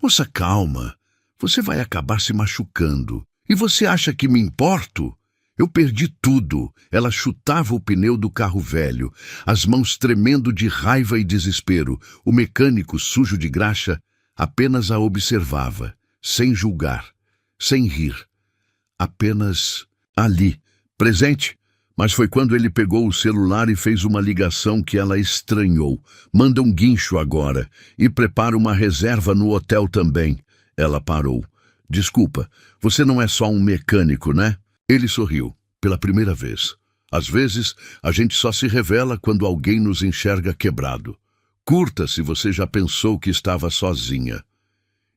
Moça, calma. Você vai acabar se machucando. E você acha que me importo? Eu perdi tudo. Ela chutava o pneu do carro velho, as mãos tremendo de raiva e desespero. O mecânico, sujo de graxa, apenas a observava, sem julgar, sem rir. Apenas ali, presente. Mas foi quando ele pegou o celular e fez uma ligação que ela estranhou. Manda um guincho agora e prepara uma reserva no hotel também. Ela parou. Desculpa, você não é só um mecânico, né? Ele sorriu, pela primeira vez. Às vezes, a gente só se revela quando alguém nos enxerga quebrado. Curta se você já pensou que estava sozinha.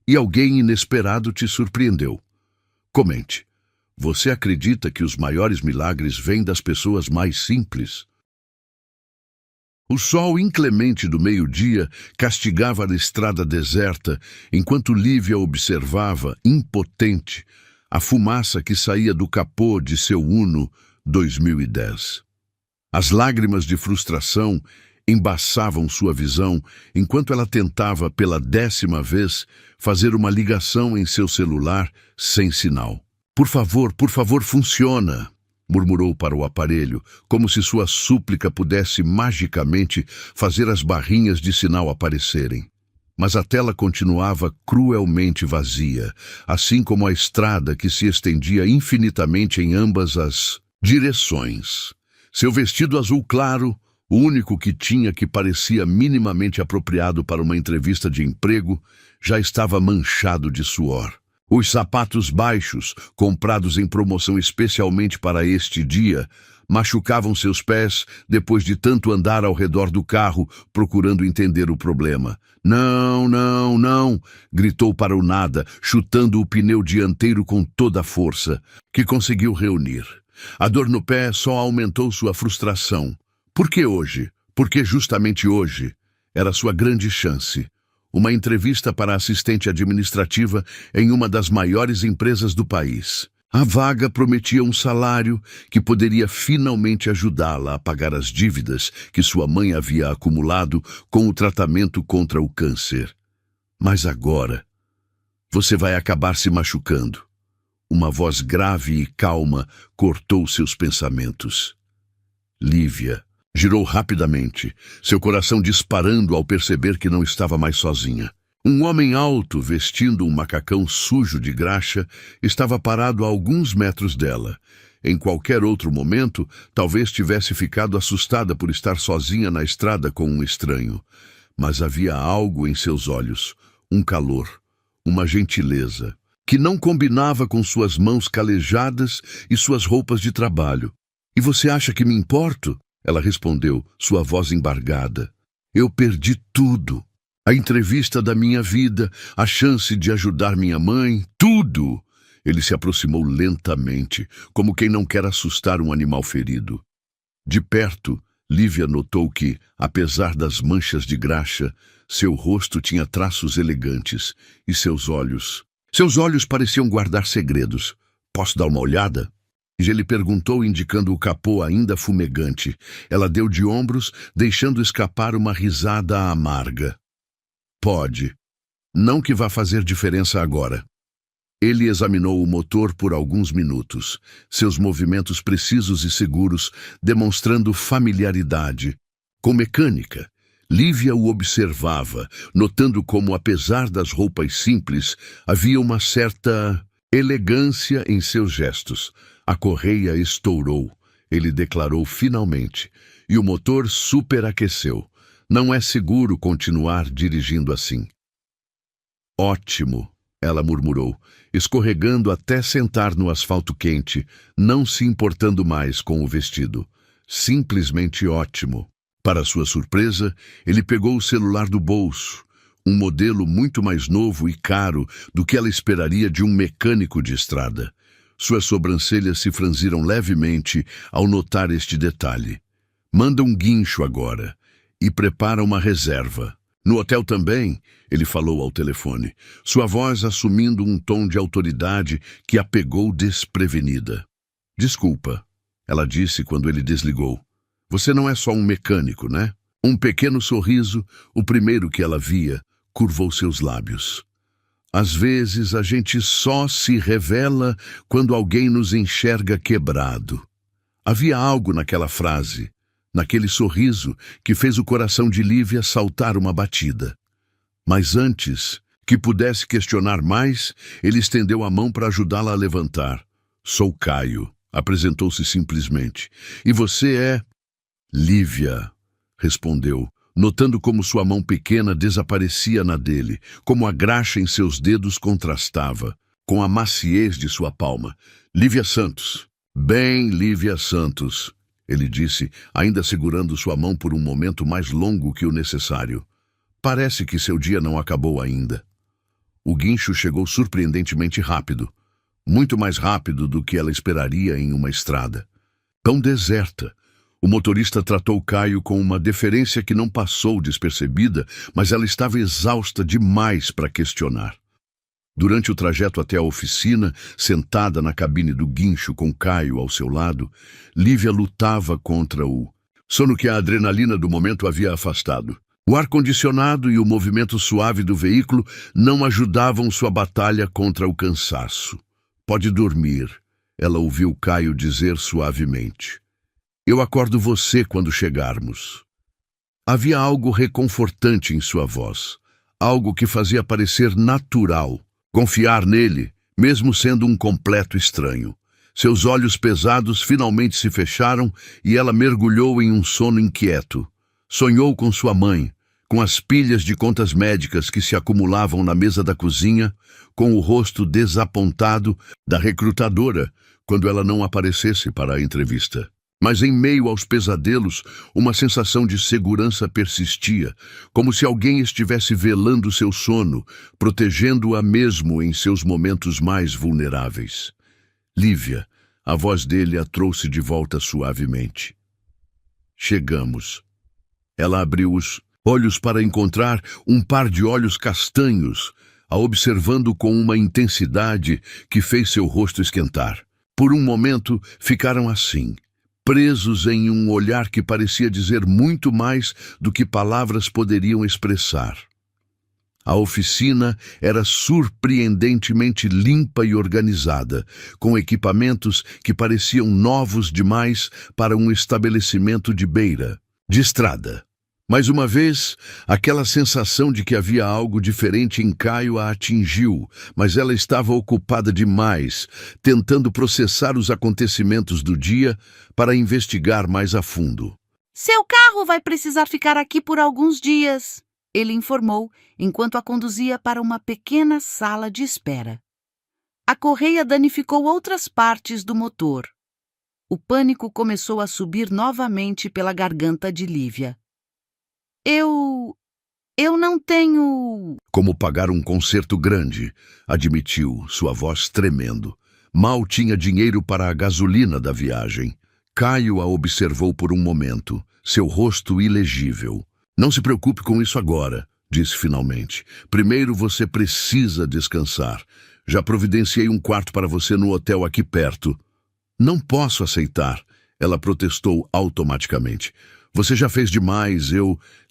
E alguém inesperado te surpreendeu. Comente. Você acredita que os maiores milagres vêm das pessoas mais simples? O sol inclemente do meio-dia castigava a estrada deserta, enquanto Lívia observava, impotente, a fumaça que saía do capô de seu Uno 2010. As lágrimas de frustração embaçavam sua visão enquanto ela tentava, pela 10ª vez, fazer uma ligação em seu celular sem sinal. Por favor, funciona!", murmurou para o aparelho, como se sua súplica pudesse magicamente fazer as barrinhas de sinal aparecerem. Mas a tela continuava cruelmente vazia, assim como a estrada que se estendia infinitamente em ambas as direções. Seu vestido azul claro, o único que tinha que parecia minimamente apropriado para uma entrevista de emprego, já estava manchado de suor. Os sapatos baixos, comprados em promoção especialmente para este dia, machucavam seus pés depois de tanto andar ao redor do carro procurando entender o problema. "Não, não, não!", gritou para o nada, chutando o pneu dianteiro com toda a força que conseguiu reunir. A dor no pé só aumentou sua frustração. Por que hoje? Por que justamente hoje? Era sua grande chance. Uma entrevista para assistente administrativa em uma das maiores empresas do país. A vaga prometia um salário que poderia finalmente ajudá-la a pagar as dívidas que sua mãe havia acumulado com o tratamento contra o câncer. Mas agora, você vai acabar se machucando. Uma voz grave e calma cortou seus pensamentos. Lívia girou rapidamente, seu coração disparando ao perceber que não estava mais sozinha. Um homem alto, vestindo um macacão sujo de graxa, estava parado a alguns metros dela. Em qualquer outro momento, talvez tivesse ficado assustada por estar sozinha na estrada com um estranho. Mas havia algo em seus olhos, um calor, uma gentileza, que não combinava com suas mãos calejadas e suas roupas de trabalho. "E você acha que me importo?", ela respondeu, sua voz embargada. "Eu perdi tudo. A entrevista da minha vida, a chance de ajudar minha mãe, tudo." Ele se aproximou lentamente, como quem não quer assustar um animal ferido. De perto, Lívia notou que, apesar das manchas de graxa, seu rosto tinha traços elegantes e seus olhos pareciam guardar segredos. "Posso dar uma olhada?", ele perguntou, indicando o capô ainda fumegante. Ela deu de ombros, deixando escapar uma risada amarga. "Pode. Não que vá fazer diferença agora." Ele examinou o motor por alguns minutos, seus movimentos precisos e seguros, demonstrando familiaridade. Com mecânica, Lívia o observava, notando como, apesar das roupas simples, havia uma certa elegância em seus gestos. A correia estourou, ele declarou finalmente, e o motor superaqueceu. "Não é seguro continuar dirigindo assim." "Ótimo", ela murmurou, escorregando até sentar no asfalto quente, não se importando mais com o vestido. "Simplesmente ótimo." Para sua surpresa, ele pegou o celular do bolso, um modelo muito mais novo e caro do que ela esperaria de um mecânico de estrada. Suas sobrancelhas se franziram levemente ao notar este detalhe. "Manda um guincho agora e prepara uma reserva. No hotel também", ele falou ao telefone, sua voz assumindo um tom de autoridade que a pegou desprevenida. "Desculpa", ela disse quando ele desligou. "Você não é só um mecânico, né?" Um pequeno sorriso, o primeiro que ela via, curvou seus lábios. Às vezes a gente só se revela quando alguém nos enxerga quebrado. Havia algo naquela frase, naquele sorriso, que fez o coração de Lívia saltar uma batida. Mas antes que pudesse questionar mais, ele estendeu a mão para ajudá-la a levantar. Sou Caio, apresentou-se simplesmente. E você é? Lívia, respondeu, notando como sua mão pequena desaparecia na dele, como a graxa em seus dedos contrastava com a maciez de sua palma. Lívia Santos. Bem, Lívia Santos, ele disse, ainda segurando sua mão por um momento mais longo que o necessário. Parece que seu dia não acabou ainda. O guincho chegou surpreendentemente rápido, muito mais rápido do que ela esperaria em uma estrada. Tão deserta. O motorista tratou Caio com uma deferência que não passou despercebida, mas ela estava exausta demais para questionar. Durante o trajeto até a oficina, sentada na cabine do guincho com Caio ao seu lado, Lívia lutava contra o sono que a adrenalina do momento havia afastado. O ar-condicionado e o movimento suave do veículo não ajudavam sua batalha contra o cansaço. Pode dormir, ela ouviu Caio dizer suavemente. Eu acordo você quando chegarmos. Havia algo reconfortante em sua voz, algo que fazia parecer natural, confiar nele, mesmo sendo um completo estranho. Seus olhos pesados finalmente se fecharam e ela mergulhou em um sono inquieto. Sonhou com sua mãe, com as pilhas de contas médicas que se acumulavam na mesa da cozinha, com o rosto desapontado da recrutadora quando ela não aparecesse para a entrevista. Mas em meio aos pesadelos, uma sensação de segurança persistia, como se alguém estivesse velando seu sono, protegendo-a mesmo em seus momentos mais vulneráveis. Lívia, a voz dele a trouxe de volta suavemente. Chegamos. Ela abriu os olhos para encontrar um par de olhos castanhos, a observando com uma intensidade que fez seu rosto esquentar. Por um momento, ficaram assim, presos em um olhar que parecia dizer muito mais do que palavras poderiam expressar. A oficina era surpreendentemente limpa e organizada, com equipamentos que pareciam novos demais para um estabelecimento de beira, de estrada. Mais uma vez, aquela sensação de que havia algo diferente em Caio a atingiu, mas ela estava ocupada demais, tentando processar os acontecimentos do dia para investigar mais a fundo. Seu carro vai precisar ficar aqui por alguns dias, ele informou, enquanto a conduzia para uma pequena sala de espera. A correia danificou outras partes do motor. O pânico começou a subir novamente pela garganta de Lívia. Eu não tenho... Como pagar um concerto grande, admitiu, sua voz tremendo. Mal tinha dinheiro para a gasolina da viagem. Caio a observou por um momento, seu rosto ilegível. Não se preocupe com isso agora, disse finalmente. Primeiro você precisa descansar. Já providenciei um quarto para você no hotel aqui perto. Não posso aceitar, ela protestou automaticamente. Você já fez demais,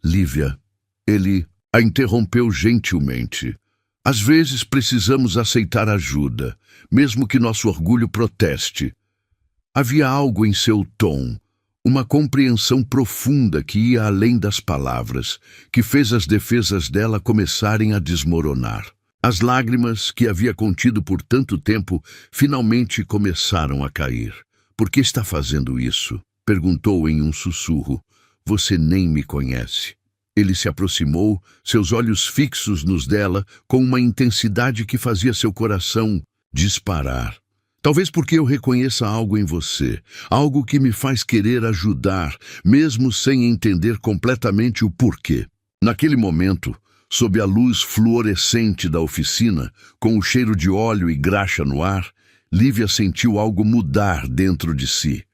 Lívia. Ele a interrompeu gentilmente. Às vezes precisamos aceitar ajuda, mesmo que nosso orgulho proteste. Havia algo em seu tom, uma compreensão profunda que ia além das palavras, que fez as defesas dela começarem a desmoronar. As lágrimas que havia contido por tanto tempo finalmente começaram a cair. Por que está fazendo isso? Perguntou em um sussurro. Você nem me conhece. Ele se aproximou, seus olhos fixos nos dela, com uma intensidade que fazia seu coração disparar. Talvez porque eu reconheça algo em você, algo que me faz querer ajudar, mesmo sem entender completamente o porquê. Naquele momento, sob a luz fluorescente da oficina, com o cheiro de óleo e graxa no ar, Lívia sentiu algo mudar dentro de si.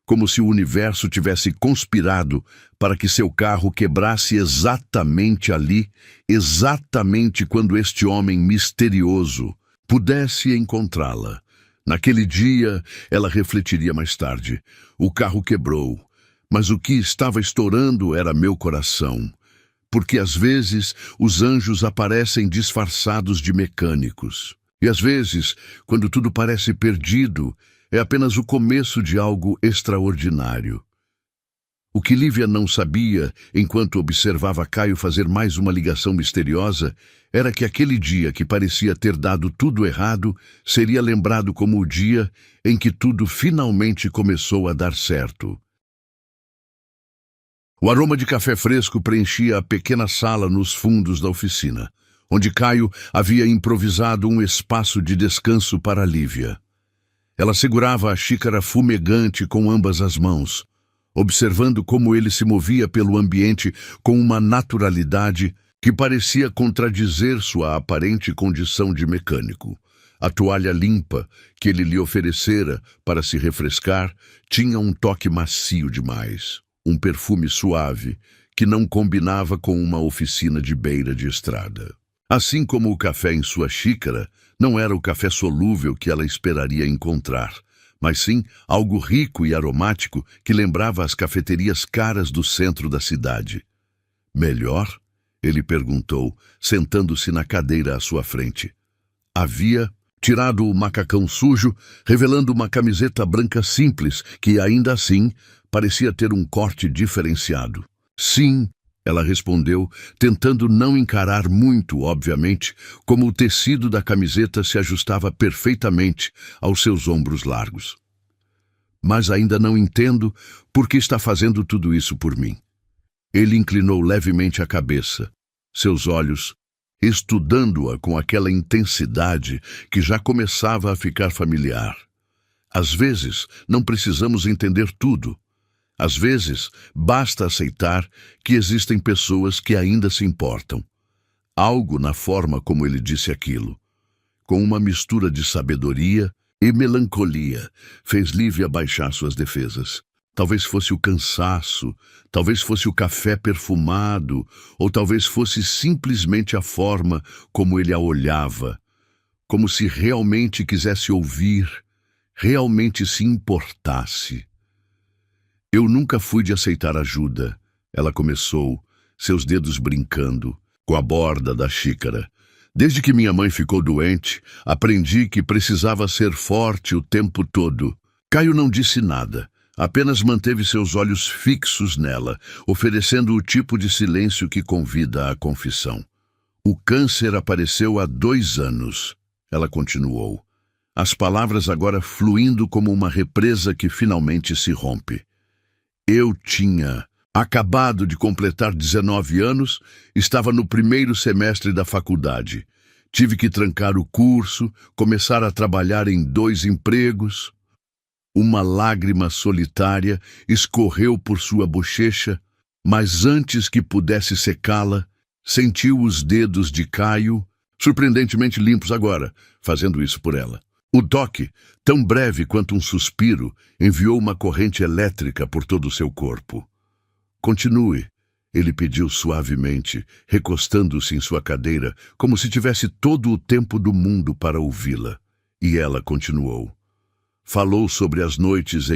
Como se o universo tivesse conspirado para que seu carro quebrasse exatamente ali, exatamente quando este homem misterioso pudesse encontrá-la. Naquele dia, ela refletiria mais tarde. O carro quebrou, mas o que estava estourando era meu coração. porque às vezes os anjos aparecem disfarçados de mecânicos. E às vezes, quando tudo parece perdido, é apenas o começo de algo extraordinário. O que Lívia não sabia, enquanto observava Caio fazer mais uma ligação misteriosa, era que aquele dia que parecia ter dado tudo errado seria lembrado como o dia em que tudo finalmente começou a dar certo. O aroma de café fresco preenchia a pequena sala nos fundos da oficina, onde Caio havia improvisado um espaço de descanso para Lívia. Ela segurava a xícara fumegante com ambas as mãos, observando como ele se movia pelo ambiente com uma naturalidade que parecia contradizer sua aparente condição de mecânico. A toalha limpa que ele lhe oferecera para se refrescar tinha um toque macio demais, um perfume suave que não combinava com uma oficina de beira de estrada. Assim como o café em sua xícara, não era o café solúvel que ela esperaria encontrar, mas sim algo rico e aromático que lembrava as cafeterias caras do centro da cidade. Melhor? Ele perguntou, sentando-se na cadeira à sua frente. Havia tirado o macacão sujo, revelando uma camiseta branca simples, que ainda assim parecia ter um corte diferenciado. Sim, ela respondeu, tentando não encarar muito, obviamente, como o tecido da camiseta se ajustava perfeitamente aos seus ombros largos. Mas ainda não entendo por que está fazendo tudo isso por mim. Ele inclinou levemente a cabeça, seus olhos estudando-a com aquela intensidade que já começava a ficar familiar. Às vezes, não precisamos entender tudo. Às vezes, basta aceitar que existem pessoas que ainda se importam. Algo na forma como ele disse aquilo, com uma mistura de sabedoria e melancolia, fez Lívia baixar suas defesas. Talvez fosse o cansaço, talvez fosse o café perfumado, ou talvez fosse simplesmente a forma como ele a olhava, como se realmente quisesse ouvir, realmente se importasse. Eu nunca fui de aceitar ajuda, ela começou, seus dedos brincando com a borda da xícara. Desde que minha mãe ficou doente, aprendi que precisava ser forte o tempo todo. Caio não disse nada, apenas manteve seus olhos fixos nela, oferecendo o tipo de silêncio que convida à confissão. O câncer apareceu há 2 anos, ela continuou, as palavras agora fluindo como uma represa que finalmente se rompe. Eu tinha acabado de completar 19 anos, estava no 1º semestre da faculdade. Tive que trancar o curso, começar a trabalhar em 2 empregos. Uma lágrima solitária escorreu por sua bochecha, mas antes que pudesse secá-la, sentiu os dedos de Caio, surpreendentemente limpos agora, fazendo isso por ela. O toque, tão breve quanto um suspiro, enviou uma corrente elétrica por todo o seu corpo. Continue, ele pediu suavemente, recostando-se em sua cadeira, como se tivesse todo o tempo do mundo para ouvi-la. E ela continuou. Falou sobre as noites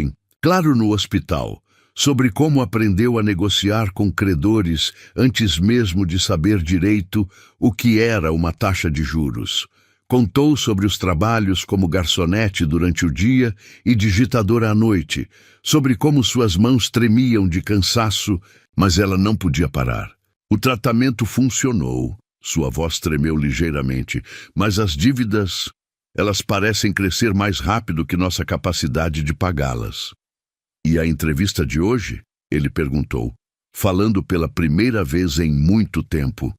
claro, no hospital, sobre como aprendeu a negociar com credores antes mesmo de saber direito o que era uma taxa de juros. Contou sobre os trabalhos como garçonete durante o dia e digitadora à noite, sobre como suas mãos tremiam de cansaço, mas ela não podia parar. O tratamento funcionou, sua voz tremeu ligeiramente, mas as dívidas, elas parecem crescer mais rápido que nossa capacidade de pagá-las. E a entrevista de hoje? Ele perguntou, falando pela primeira vez em muito tempo.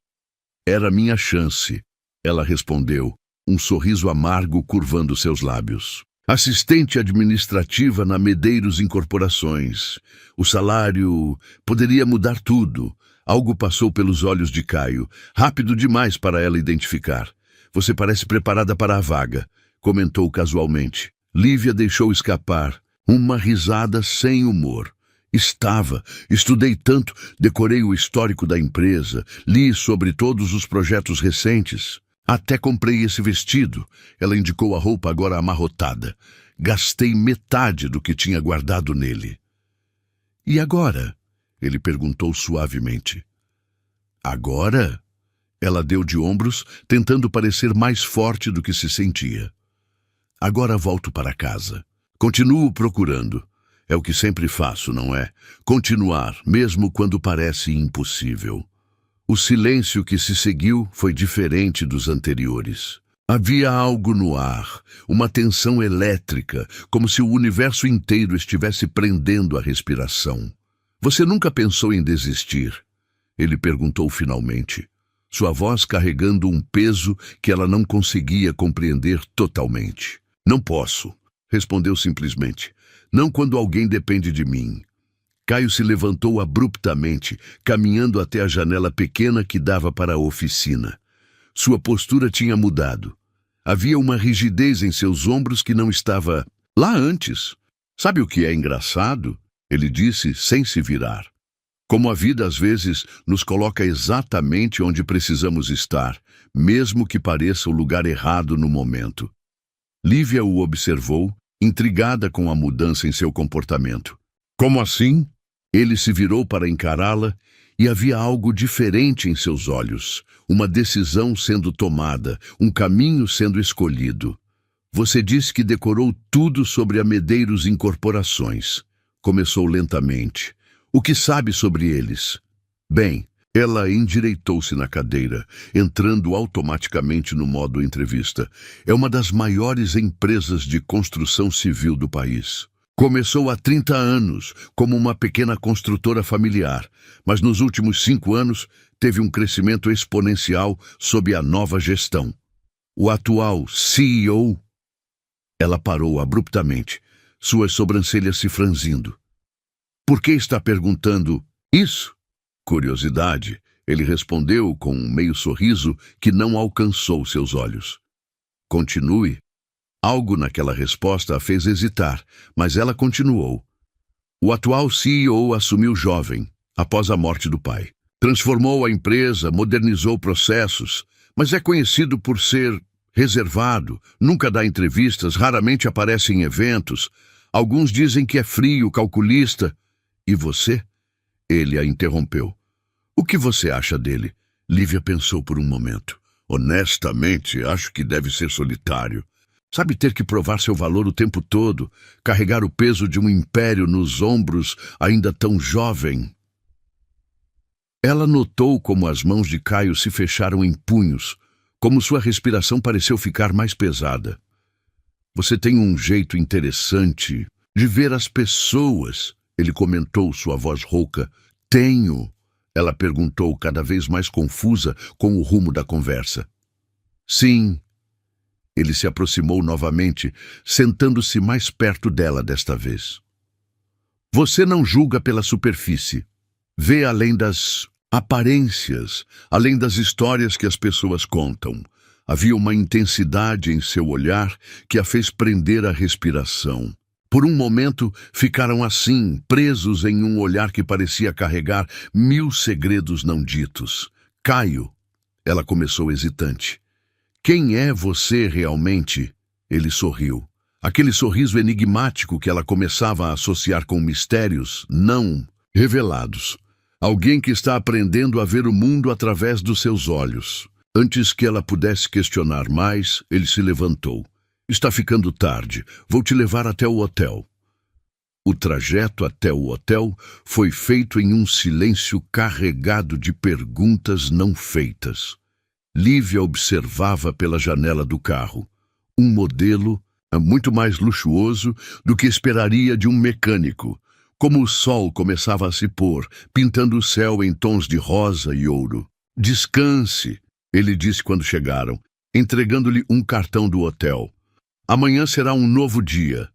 Era minha chance, ela respondeu, um sorriso amargo curvando seus lábios. Assistente administrativa na Medeiros Incorporações. O salário poderia mudar tudo. Algo passou pelos olhos de Caio, rápido demais para ela identificar. Você parece preparada para a vaga, comentou casualmente. Lívia deixou escapar uma risada sem humor. Estudei tanto, decorei o histórico da empresa, li sobre todos os projetos recentes. Até comprei esse vestido, ela indicou a roupa agora amarrotada. Gastei metade do que tinha guardado nele. E agora? Ele perguntou suavemente. Agora? Ela deu de ombros, tentando parecer mais forte do que se sentia. Agora volto para casa. Continuo procurando. É o que sempre faço, não é? Continuar, mesmo quando parece impossível. O silêncio que se seguiu foi diferente dos anteriores. Havia algo no ar, uma tensão elétrica, como se o universo inteiro estivesse prendendo a respiração. Você nunca pensou em desistir? Ele perguntou finalmente, sua voz carregando um peso que ela não conseguia compreender totalmente. Não posso, respondeu simplesmente. Não quando alguém depende de mim. Caio se levantou abruptamente, caminhando até a janela pequena que dava para a oficina. Sua postura tinha mudado. Havia uma rigidez em seus ombros que não estava lá antes. Sabe o que é engraçado? Ele disse sem se virar. Como a vida às vezes nos coloca exatamente onde precisamos estar, mesmo que pareça o lugar errado no momento. Lívia o observou, intrigada com a mudança em seu comportamento. Como assim? Ele se virou para encará-la e havia algo diferente em seus olhos, uma decisão sendo tomada, um caminho sendo escolhido. Você disse que decorou tudo sobre a Medeiros Incorporações. Começou lentamente. O que sabe sobre eles? Bem, ela endireitou-se na cadeira, entrando automaticamente no modo entrevista. É uma das maiores empresas de construção civil do país. Começou há 30 anos, como uma pequena construtora familiar, mas nos últimos 5 anos teve um crescimento exponencial sob a nova gestão. O atual CEO... Ela parou abruptamente, suas sobrancelhas se franzindo. Por que está perguntando isso? Curiosidade, ele respondeu com um meio sorriso que não alcançou seus olhos. Continue. Algo naquela resposta a fez hesitar, mas ela continuou. O atual CEO assumiu jovem, após a morte do pai. Transformou a empresa, modernizou processos, mas é conhecido por ser reservado, nunca dá entrevistas, raramente aparece em eventos. Alguns dizem que é frio, calculista. E você? Ele a interrompeu. O que você acha dele? Lívia pensou por um momento. Honestamente, acho que deve ser solitário. Sabe ter que provar seu valor o tempo todo, carregar o peso de um império nos ombros, ainda tão jovem. Ela notou como as mãos de Caio se fecharam em punhos, como sua respiração pareceu ficar mais pesada. Você tem um jeito interessante de ver as pessoas, ele comentou, sua voz rouca. Tenho, ela perguntou, cada vez mais confusa com o rumo da conversa. Sim. Ele se aproximou novamente, sentando-se mais perto dela desta vez. Você não julga pela superfície. Vê além das aparências, além das histórias que as pessoas contam. Havia uma intensidade em seu olhar que a fez prender a respiração. Por um momento, ficaram assim, presos em um olhar que parecia carregar 1000 segredos não ditos. Caio, ela começou hesitante. Quem é você realmente? Ele sorriu. Aquele sorriso enigmático que ela começava a associar com mistérios não revelados. Alguém que está aprendendo a ver o mundo através dos seus olhos. Antes que ela pudesse questionar mais, ele se levantou. Está ficando tarde. Vou te levar até o hotel. O trajeto até o hotel foi feito em um silêncio carregado de perguntas não feitas. Lívia observava pela janela do carro. Um modelo muito mais luxuoso do que esperaria de um mecânico. Como o sol começava a se pôr, pintando o céu em tons de rosa e ouro. Descanse, ele disse quando chegaram, entregando-lhe um cartão do hotel. Amanhã será um novo dia.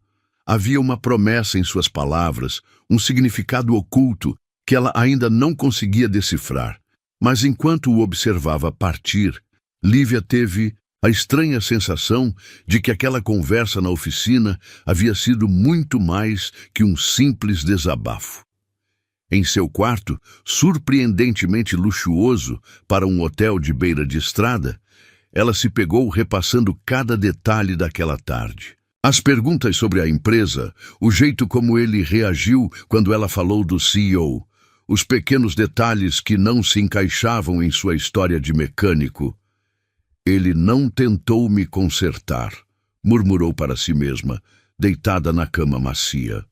Havia uma promessa em suas palavras, um significado oculto que ela ainda não conseguia decifrar. Mas enquanto o observava partir, Lívia teve a estranha sensação de que aquela conversa na oficina havia sido muito mais que um simples desabafo. Em seu quarto, surpreendentemente luxuoso para um hotel de beira de estrada, ela se pegou repassando cada detalhe daquela tarde. As perguntas sobre a empresa, o jeito como ele reagiu quando ela falou do CEO, os pequenos detalhes que não se encaixavam em sua história de mecânico. Ele não tentou me consertar, murmurou para si mesma, deitada na cama macia.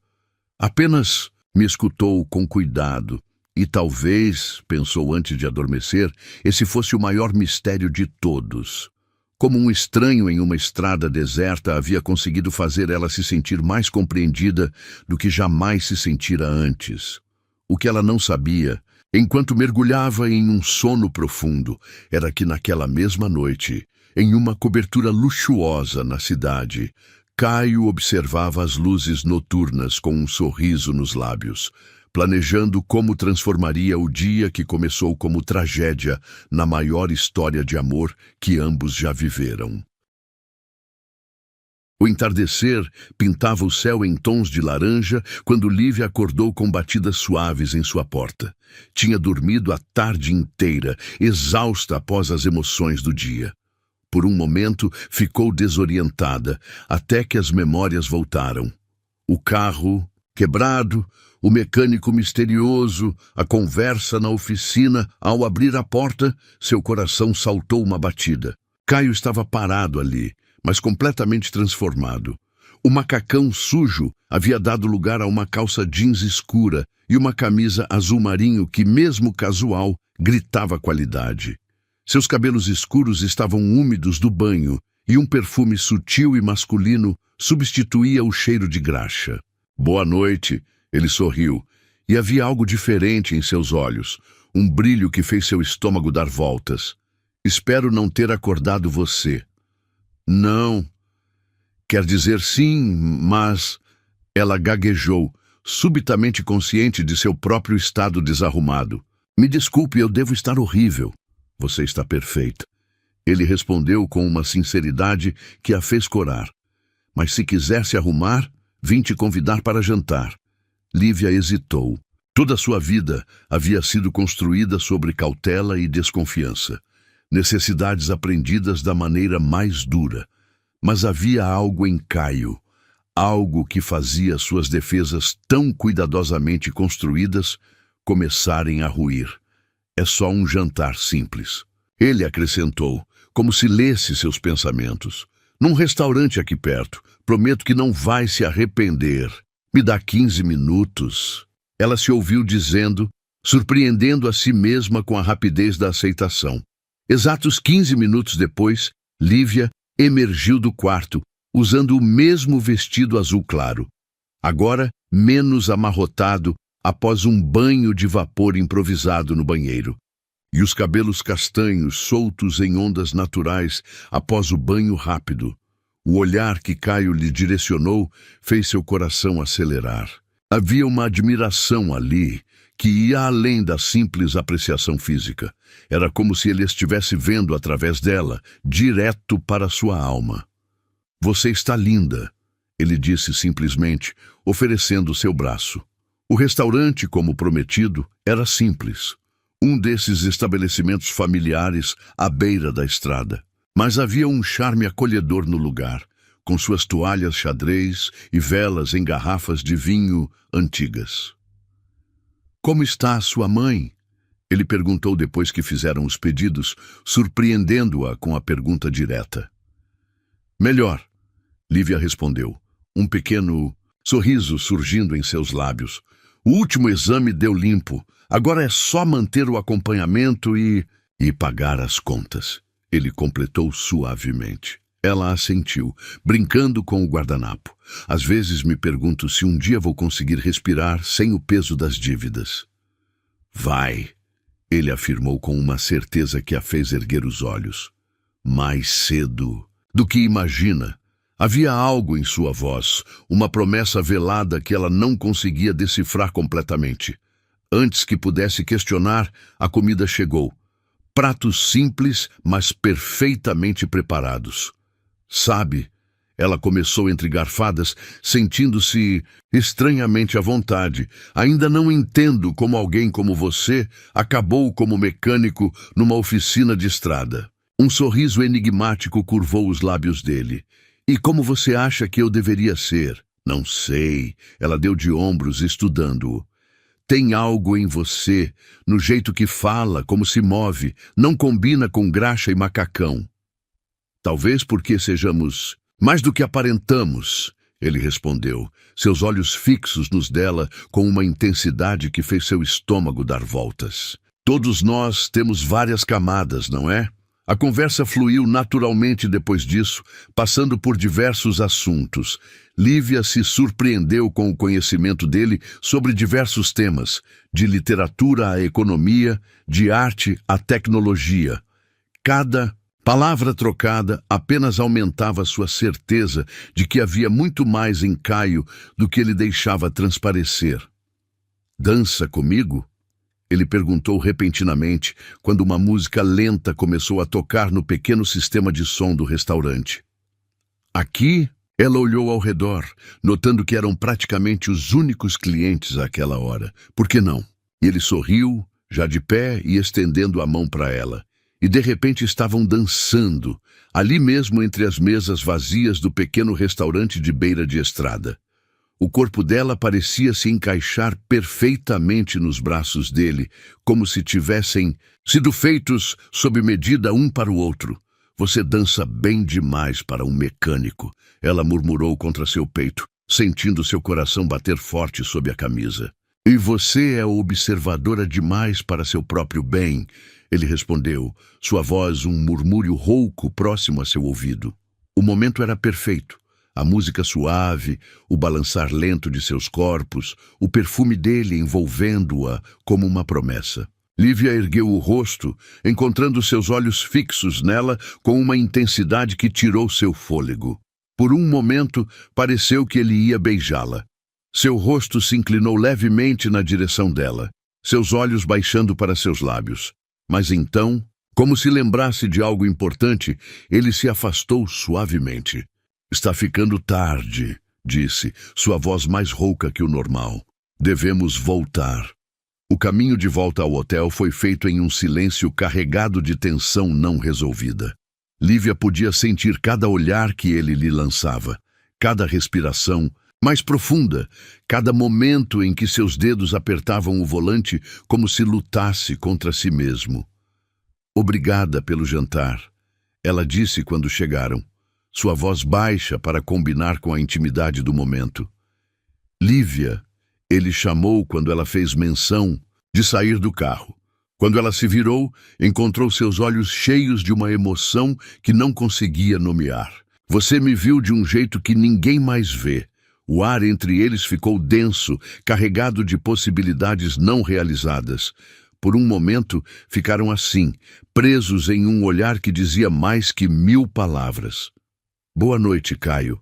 Apenas me escutou com cuidado, e talvez, pensou antes de adormecer, esse fosse o maior mistério de todos. Como um estranho em uma estrada deserta havia conseguido fazer ela se sentir mais compreendida do que jamais se sentira antes. O que ela não sabia, enquanto mergulhava em um sono profundo, era que naquela mesma noite, em uma cobertura luxuosa na cidade, Caio observava as luzes noturnas com um sorriso nos lábios, planejando como transformaria o dia que começou como tragédia na maior história de amor que ambos já viveram. O entardecer pintava o céu em tons de laranja quando Lívia acordou com batidas suaves em sua porta. Tinha dormido a tarde inteira, exausta após as emoções do dia. Por um momento ficou desorientada, até que as memórias voltaram. O carro quebrado, o mecânico misterioso, a conversa na oficina. Ao abrir a porta, seu coração saltou uma batida. Caio estava parado ali, mas completamente transformado. O macacão sujo havia dado lugar a uma calça jeans escura e uma camisa azul marinho que, mesmo casual, gritava qualidade. Seus cabelos escuros estavam úmidos do banho e um perfume sutil e masculino substituía o cheiro de graxa. Boa noite, ele sorriu, e havia algo diferente em seus olhos, um brilho que fez seu estômago dar voltas. Espero não ter acordado você. Não. Quer dizer sim, mas... Ela gaguejou, subitamente consciente de seu próprio estado desarrumado. Me desculpe, eu devo estar horrível. Você está perfeita. Ele respondeu com uma sinceridade que a fez corar. Mas se quiser se arrumar, vim te convidar para jantar. Lívia hesitou. Toda sua vida havia sido construída sobre cautela e desconfiança. Necessidades aprendidas da maneira mais dura. Mas havia algo em Caio. Algo que fazia suas defesas tão cuidadosamente construídas começarem a ruir. É só um jantar simples. Ele acrescentou, como se lesse seus pensamentos. Num restaurante aqui perto. Prometo que não vai se arrepender. Me dá 15 minutos. Ela se ouviu dizendo, surpreendendo a si mesma com a rapidez da aceitação. Exatos 15 minutos depois, Lívia emergiu do quarto, usando o mesmo vestido azul claro. Agora, menos amarrotado, após um banho de vapor improvisado no banheiro. E os cabelos castanhos soltos em ondas naturais após o banho rápido. O olhar que Caio lhe direcionou fez seu coração acelerar. Havia uma admiração ali que ia além da simples apreciação física. Era como se ele estivesse vendo através dela, direto para sua alma. Você está linda, ele disse simplesmente, oferecendo seu braço. O restaurante, como prometido, era simples. Um desses estabelecimentos familiares à beira da estrada. Mas havia um charme acolhedor no lugar, com suas toalhas xadrez e velas em garrafas de vinho antigas. Como está sua mãe? Ele perguntou depois que fizeram os pedidos, surpreendendo-a com a pergunta direta. Melhor, Lívia respondeu, um pequeno sorriso surgindo em seus lábios. O último exame deu limpo. Agora é só manter o acompanhamento e pagar as contas. Ele completou suavemente. Ela assentiu, brincando com o guardanapo. Às vezes me pergunto se um dia vou conseguir respirar sem o peso das dívidas. Vai, ele afirmou com uma certeza que a fez erguer os olhos. Mais cedo do que imagina. Havia algo em sua voz, uma promessa velada que ela não conseguia decifrar completamente. Antes que pudesse questionar, a comida chegou. Pratos simples, mas perfeitamente preparados. Sabe, ela começou entre garfadas, sentindo-se estranhamente à vontade. Ainda não entendo como alguém como você acabou como mecânico numa oficina de estrada. Um sorriso enigmático curvou os lábios dele. E como você acha que eu deveria ser? Não sei. Ela deu de ombros, estudando-o. Tem algo em você, no jeito que fala, como se move, não combina com graxa e macacão. Talvez porque sejamos mais do que aparentamos, ele respondeu, seus olhos fixos nos dela com uma intensidade que fez seu estômago dar voltas. Todos nós temos várias camadas, não é? A conversa fluiu naturalmente depois disso, passando por diversos assuntos. Lívia se surpreendeu com o conhecimento dele sobre diversos temas, de literatura à economia, de arte à tecnologia. Cada palavra trocada apenas aumentava sua certeza de que havia muito mais em Caio do que ele deixava transparecer. "Dança comigo?" Ele perguntou repentinamente, quando uma música lenta começou a tocar no pequeno sistema de som do restaurante. Aqui, ela olhou ao redor, notando que eram praticamente os únicos clientes àquela hora. Por que não? Ele sorriu, já de pé e estendendo a mão para ela. E de repente estavam dançando, ali mesmo entre as mesas vazias do pequeno restaurante de beira de estrada. O corpo dela parecia se encaixar perfeitamente nos braços dele, como se tivessem sido feitos sob medida um para o outro. "Você dança bem demais para um mecânico", ela murmurou contra seu peito, sentindo seu coração bater forte sob a camisa. "E você é observadora demais para seu próprio bem", ele respondeu, sua voz um murmúrio rouco próximo a seu ouvido. O momento era perfeito. A música suave, o balançar lento de seus corpos, o perfume dele envolvendo-a como uma promessa. Lívia ergueu o rosto, encontrando seus olhos fixos nela com uma intensidade que tirou seu fôlego. Por um momento, pareceu que ele ia beijá-la. Seu rosto se inclinou levemente na direção dela, seus olhos baixando para seus lábios. Mas então, como se lembrasse de algo importante, ele se afastou suavemente. "Está ficando tarde", disse, sua voz mais rouca que o normal. "Devemos voltar." O caminho de volta ao hotel foi feito em um silêncio carregado de tensão não resolvida. Lívia podia sentir cada olhar que ele lhe lançava, cada respiração mais profunda, cada momento em que seus dedos apertavam o volante como se lutasse contra si mesmo. "Obrigada pelo jantar", ela disse quando chegaram, sua voz baixa para combinar com a intimidade do momento. "Lívia", ele chamou quando ela fez menção de sair do carro. Quando ela se virou, encontrou seus olhos cheios de uma emoção que não conseguia nomear. "Você me viu de um jeito que ninguém mais vê." O ar entre eles ficou denso, carregado de possibilidades não realizadas. Por um momento, ficaram assim, presos em um olhar que dizia mais que 1000 palavras. "Boa noite, Caio",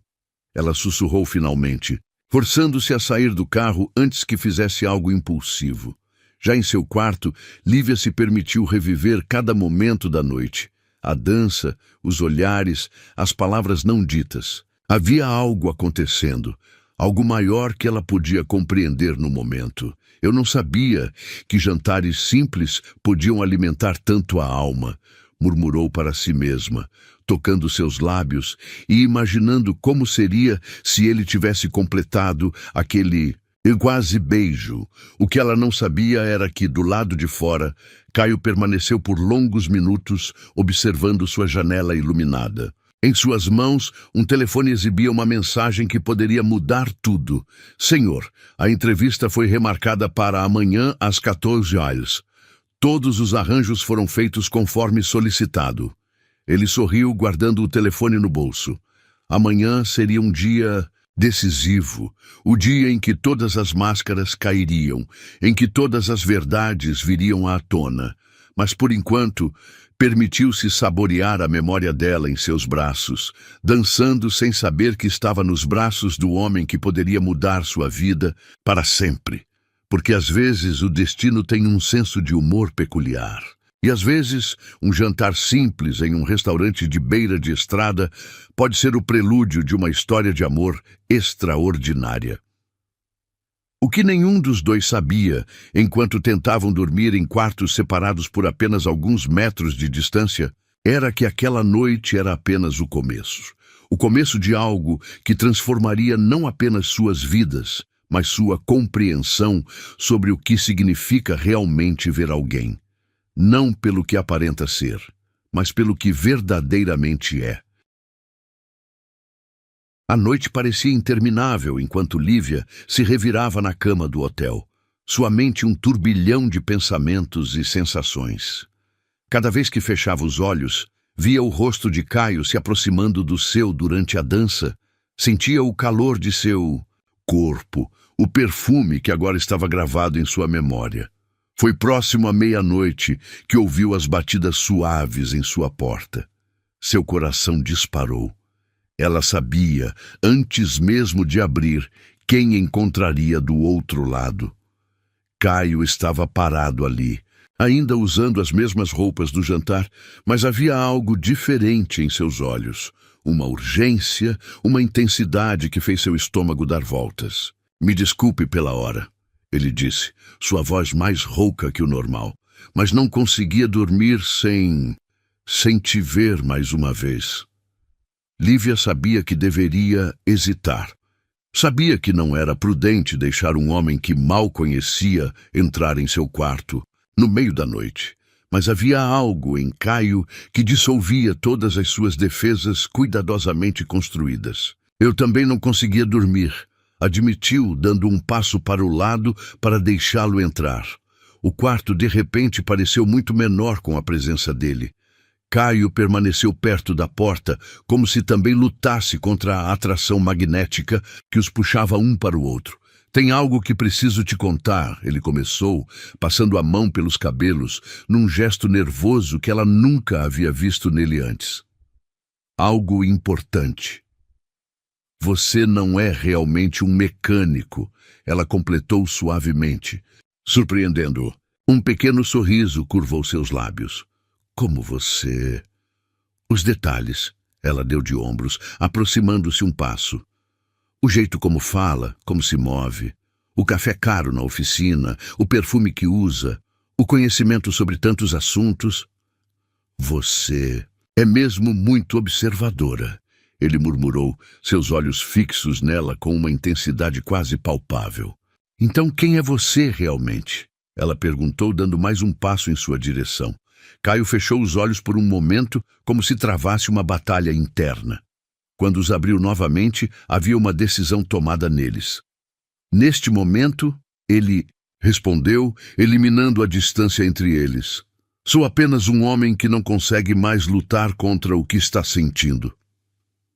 ela sussurrou finalmente, forçando-se a sair do carro antes que fizesse algo impulsivo. Já em seu quarto, Lívia se permitiu reviver cada momento da noite. A dança, os olhares, as palavras não ditas. Havia algo acontecendo, algo maior que ela podia compreender no momento. "Eu não sabia que jantares simples podiam alimentar tanto a alma", murmurou para si mesma, tocando seus lábios e imaginando como seria se ele tivesse completado aquele quase beijo. O que ela não sabia era que, do lado de fora, Caio permaneceu por longos minutos observando sua janela iluminada. Em suas mãos, um telefone exibia uma mensagem que poderia mudar tudo. "Senhor, a entrevista foi remarcada para amanhã às 14 horas. Todos os arranjos foram feitos conforme solicitado." Ele sorriu, guardando o telefone no bolso. Amanhã seria um dia decisivo, o dia em que todas as máscaras cairiam, em que todas as verdades viriam à tona. Mas, por enquanto, permitiu-se saborear a memória dela em seus braços, dançando sem saber que estava nos braços do homem que poderia mudar sua vida para sempre. Porque às vezes o destino tem um senso de humor peculiar. E às vezes, um jantar simples em um restaurante de beira de estrada pode ser o prelúdio de uma história de amor extraordinária. O que nenhum dos dois sabia, enquanto tentavam dormir em quartos separados por apenas alguns metros de distância, era que aquela noite era apenas o começo. O começo de algo que transformaria não apenas suas vidas, mas sua compreensão sobre o que significa realmente ver alguém, não pelo que aparenta ser, mas pelo que verdadeiramente é. A noite parecia interminável enquanto Lívia se revirava na cama do hotel, sua mente um turbilhão de pensamentos e sensações. Cada vez que fechava os olhos, via o rosto de Caio se aproximando do seu durante a dança, sentia o calor de seu corpo, o perfume que agora estava gravado em sua memória. Foi próximo à meia-noite que ouviu as batidas suaves em sua porta. Seu coração disparou. Ela sabia, antes mesmo de abrir, quem encontraria do outro lado. Caio estava parado ali, ainda usando as mesmas roupas do jantar, mas havia algo diferente em seus olhos. Uma urgência, uma intensidade que fez seu estômago dar voltas. "Me desculpe pela hora", ele disse, sua voz mais rouca que o normal, mas não conseguia dormir sem te ver mais uma vez. Lívia sabia que deveria hesitar. Sabia que não era prudente deixar um homem que mal conhecia entrar em seu quarto, no meio da noite. Mas havia algo em Caio que dissolvia todas as suas defesas cuidadosamente construídas. "Eu também não conseguia dormir", admitiu, dando um passo para o lado para deixá-lo entrar. O quarto, de repente, pareceu muito menor com a presença dele. Caio permaneceu perto da porta, como se também lutasse contra a atração magnética que os puxava um para o outro. "Tem algo que preciso te contar", ele começou, passando a mão pelos cabelos, num gesto nervoso que ela nunca havia visto nele antes. "Algo importante. Você não é realmente um mecânico", ela completou suavemente, surpreendendo-o. Um pequeno sorriso curvou seus lábios. "Como você..." "Os detalhes", ela deu de ombros, aproximando-se um passo. "O jeito como fala, como se move, o café caro na oficina, o perfume que usa, o conhecimento sobre tantos assuntos." "Você é mesmo muito observadora", ele murmurou, seus olhos fixos nela com uma intensidade quase palpável. "Então quem é você realmente?" ela perguntou, dando mais um passo em sua direção. Caio fechou os olhos por um momento, como se travasse uma batalha interna. Quando os abriu novamente, havia uma decisão tomada neles. "Neste momento", ele respondeu, eliminando a distância entre eles. "Sou apenas um homem que não consegue mais lutar contra o que está sentindo."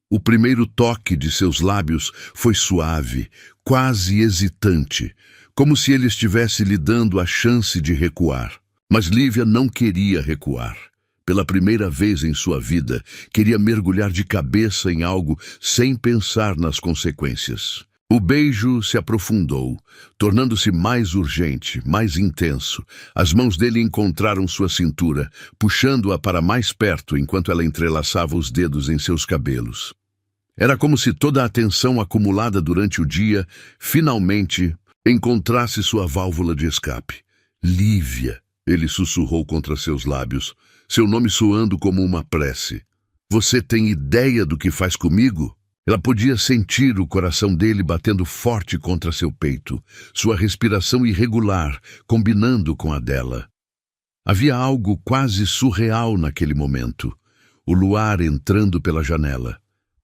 O primeiro toque de seus lábios foi suave, quase hesitante, como se ele estivesse lhe dando a chance de recuar. Mas Lívia não queria recuar. Pela primeira vez em sua vida, queria mergulhar de cabeça em algo sem pensar nas consequências. O beijo se aprofundou, tornando-se mais urgente, mais intenso. As mãos dele encontraram sua cintura, puxando-a para mais perto enquanto ela entrelaçava os dedos em seus cabelos. Era como se toda a tensão acumulada durante o dia, finalmente, encontrasse sua válvula de escape. "Lívia", ele sussurrou contra seus lábios, seu nome soando como uma prece. "Você tem ideia do que faz comigo?" Ela podia sentir o coração dele batendo forte contra seu peito, sua respiração irregular, combinando com a dela. Havia algo quase surreal naquele momento. O luar entrando pela janela.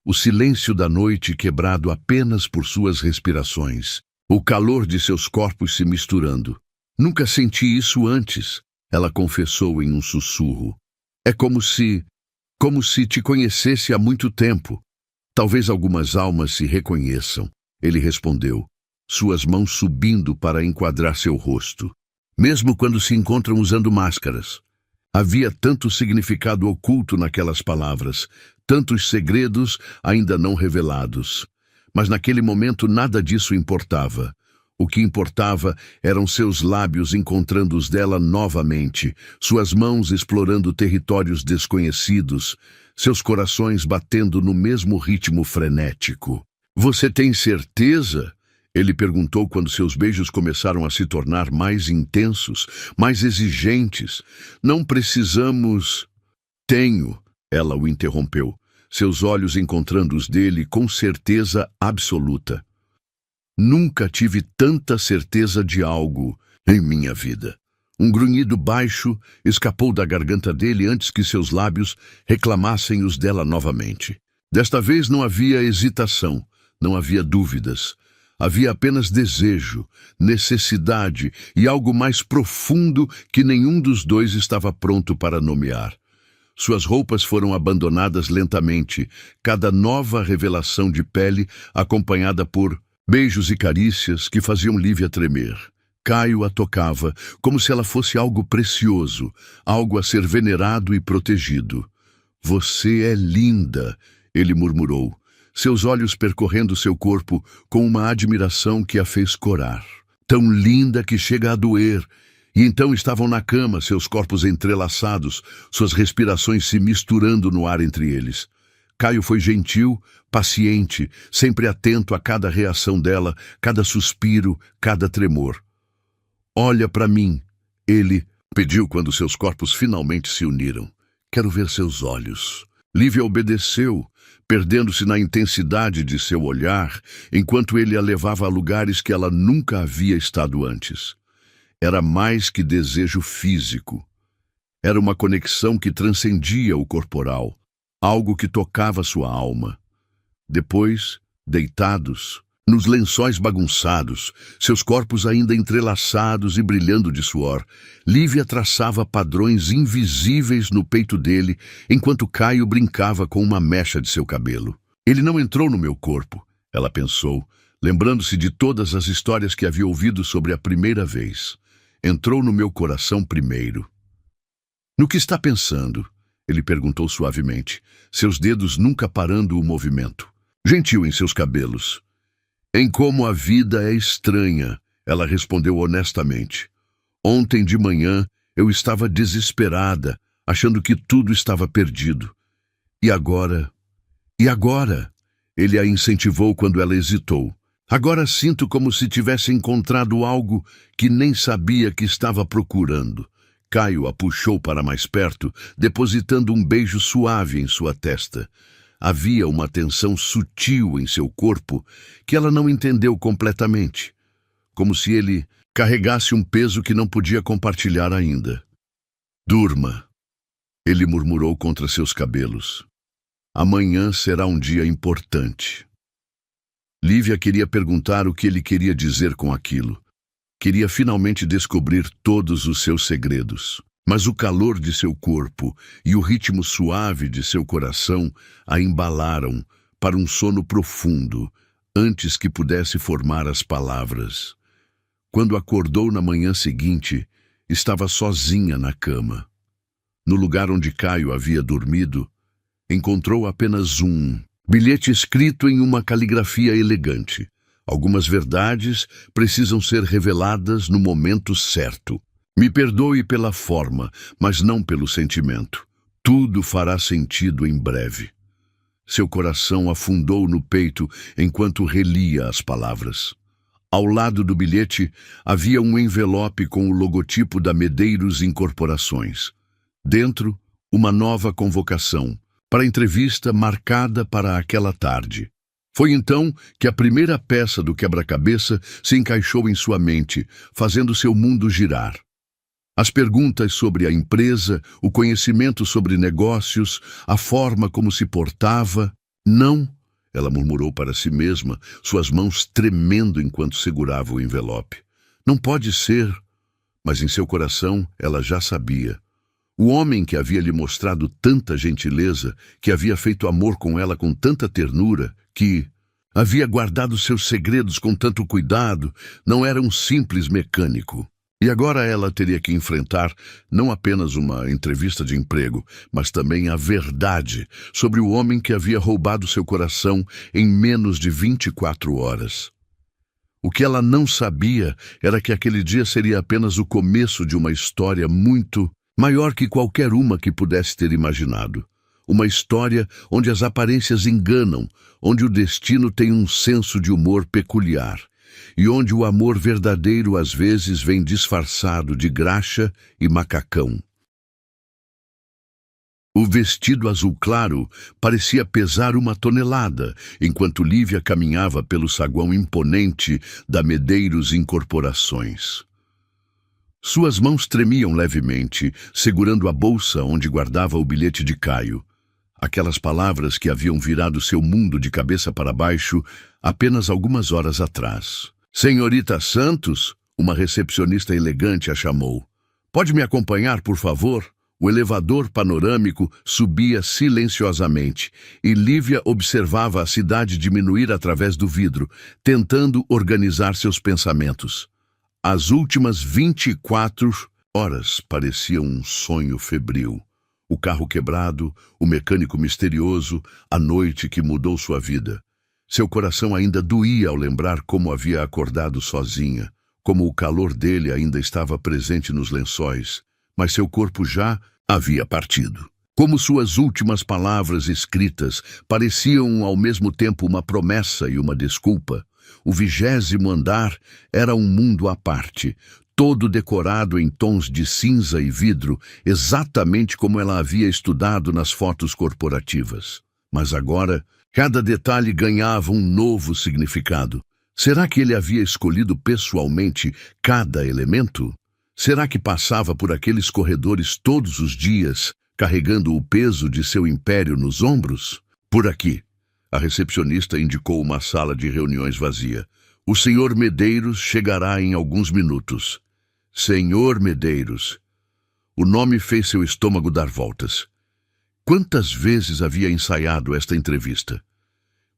O silêncio da noite quebrado apenas por suas respirações. O calor de seus corpos se misturando. "Nunca senti isso antes", ela confessou em um sussurro. "É como se te conhecesse há muito tempo. Talvez algumas almas se reconheçam", ele respondeu, suas mãos subindo para enquadrar seu rosto. "Mesmo quando se encontram usando máscaras." Havia tanto significado oculto naquelas palavras, tantos segredos ainda não revelados. Mas naquele momento nada disso importava. O que importava eram seus lábios encontrando os dela novamente, suas mãos explorando territórios desconhecidos, seus corações batendo no mesmo ritmo frenético. "Você tem certeza?" ele perguntou quando seus beijos começaram a se tornar mais intensos, mais exigentes. "Não precisamos..." "Tenho", ela o interrompeu, seus olhos encontrando os dele com certeza absoluta. Nunca tive tanta certeza de algo em minha vida. Um grunhido baixo escapou da garganta dele antes que seus lábios reclamassem os dela novamente. Desta vez não havia hesitação, não havia dúvidas. Havia apenas desejo, necessidade e algo mais profundo que nenhum dos dois estava pronto para nomear. Suas roupas foram abandonadas lentamente, cada nova revelação de pele acompanhada por beijos e carícias que faziam Lívia tremer. Caio a tocava como se ela fosse algo precioso, algo a ser venerado e protegido. "Você é linda", ele murmurou, seus olhos percorrendo seu corpo com uma admiração que a fez corar. "Tão linda que chega a doer." E então estavam na cama, seus corpos entrelaçados, suas respirações se misturando no ar entre eles. Caio foi gentil, paciente, sempre atento a cada reação dela, cada suspiro, cada tremor. "Olha para mim", ele pediu quando seus corpos finalmente se uniram. "Quero ver seus olhos." Lívia obedeceu, perdendo-se na intensidade de seu olhar, enquanto ele a levava a lugares que ela nunca havia estado antes. Era mais que desejo físico. Era uma conexão que transcendia o corporal, algo que tocava sua alma. Depois, deitados, nos lençóis bagunçados, seus corpos ainda entrelaçados e brilhando de suor, Lívia traçava padrões invisíveis no peito dele, enquanto Caio brincava com uma mecha de seu cabelo. "Ele não entrou no meu corpo", ela pensou, lembrando-se de todas as histórias que havia ouvido sobre a primeira vez. "Entrou no meu coração primeiro." "No que está pensando?" ele perguntou suavemente, seus dedos nunca parando o movimento. Gentil em seus cabelos. "Em como a vida é estranha", ela respondeu honestamente. "Ontem de manhã eu estava desesperada, achando que tudo estava perdido. E agora?" "E agora?" Ele a incentivou quando ela hesitou. "Agora sinto como se tivesse encontrado algo que nem sabia que estava procurando." Caio a puxou para mais perto, depositando um beijo suave em sua testa. Havia uma tensão sutil em seu corpo que ela não entendeu completamente, como se ele carregasse um peso que não podia compartilhar ainda. "Durma", ele murmurou contra seus cabelos. "Amanhã será um dia importante." Lívia queria perguntar o que ele queria dizer com aquilo. Queria finalmente descobrir todos os seus segredos. Mas o calor de seu corpo e o ritmo suave de seu coração a embalaram para um sono profundo, antes que pudesse formar as palavras. Quando acordou na manhã seguinte, estava sozinha na cama. No lugar onde Caio havia dormido, encontrou apenas um bilhete escrito em uma caligrafia elegante. Algumas verdades precisam ser reveladas no momento certo. Me perdoe pela forma, mas não pelo sentimento. Tudo fará sentido em breve. Seu coração afundou no peito enquanto relia as palavras. Ao lado do bilhete havia um envelope com o logotipo da Medeiros Incorporações. Dentro, uma nova convocação, para a entrevista marcada para aquela tarde. Foi então que a primeira peça do quebra-cabeça se encaixou em sua mente, fazendo seu mundo girar. As perguntas sobre a empresa, o conhecimento sobre negócios, a forma como se portava. "Não", ela murmurou para si mesma, suas mãos tremendo enquanto segurava o envelope. "Não pode ser." Mas em seu coração ela já sabia. O homem que havia lhe mostrado tanta gentileza, que havia feito amor com ela com tanta ternura, que havia guardado seus segredos com tanto cuidado, não era um simples mecânico. E agora ela teria que enfrentar não apenas uma entrevista de emprego, mas também a verdade sobre o homem que havia roubado seu coração em menos de 24 horas. O que ela não sabia era que aquele dia seria apenas o começo de uma história muito maior que qualquer uma que pudesse ter imaginado. Uma história onde as aparências enganam, onde o destino tem um senso de humor peculiar, e onde o amor verdadeiro às vezes vem disfarçado de graxa e macacão. O vestido azul claro parecia pesar 1 tonelada, enquanto Lívia caminhava pelo saguão imponente da Medeiros Incorporações. Suas mãos tremiam levemente, segurando a bolsa onde guardava o bilhete de Caio. Aquelas palavras que haviam virado seu mundo de cabeça para baixo apenas algumas horas atrás. Senhorita Santos, uma recepcionista elegante a chamou. Pode me acompanhar, por favor? O elevador panorâmico subia silenciosamente e Lívia observava a cidade diminuir através do vidro, tentando organizar seus pensamentos. As últimas 24 horas pareciam um sonho febril. O carro quebrado, o mecânico misterioso, a noite que mudou sua vida. Seu coração ainda doía ao lembrar como havia acordado sozinha, como o calor dele ainda estava presente nos lençóis, mas seu corpo já havia partido. Como suas últimas palavras escritas pareciam ao mesmo tempo uma promessa e uma desculpa. O 20º andar era um mundo à parte, todo decorado em tons de cinza e vidro, exatamente como ela havia estudado nas fotos corporativas. Mas agora, cada detalhe ganhava um novo significado. Será que ele havia escolhido pessoalmente cada elemento? Será que passava por aqueles corredores todos os dias, carregando o peso de seu império nos ombros? Por aqui. A recepcionista indicou uma sala de reuniões vazia. O senhor Medeiros chegará em alguns minutos. Senhor Medeiros. O nome fez seu estômago dar voltas. Quantas vezes havia ensaiado esta entrevista?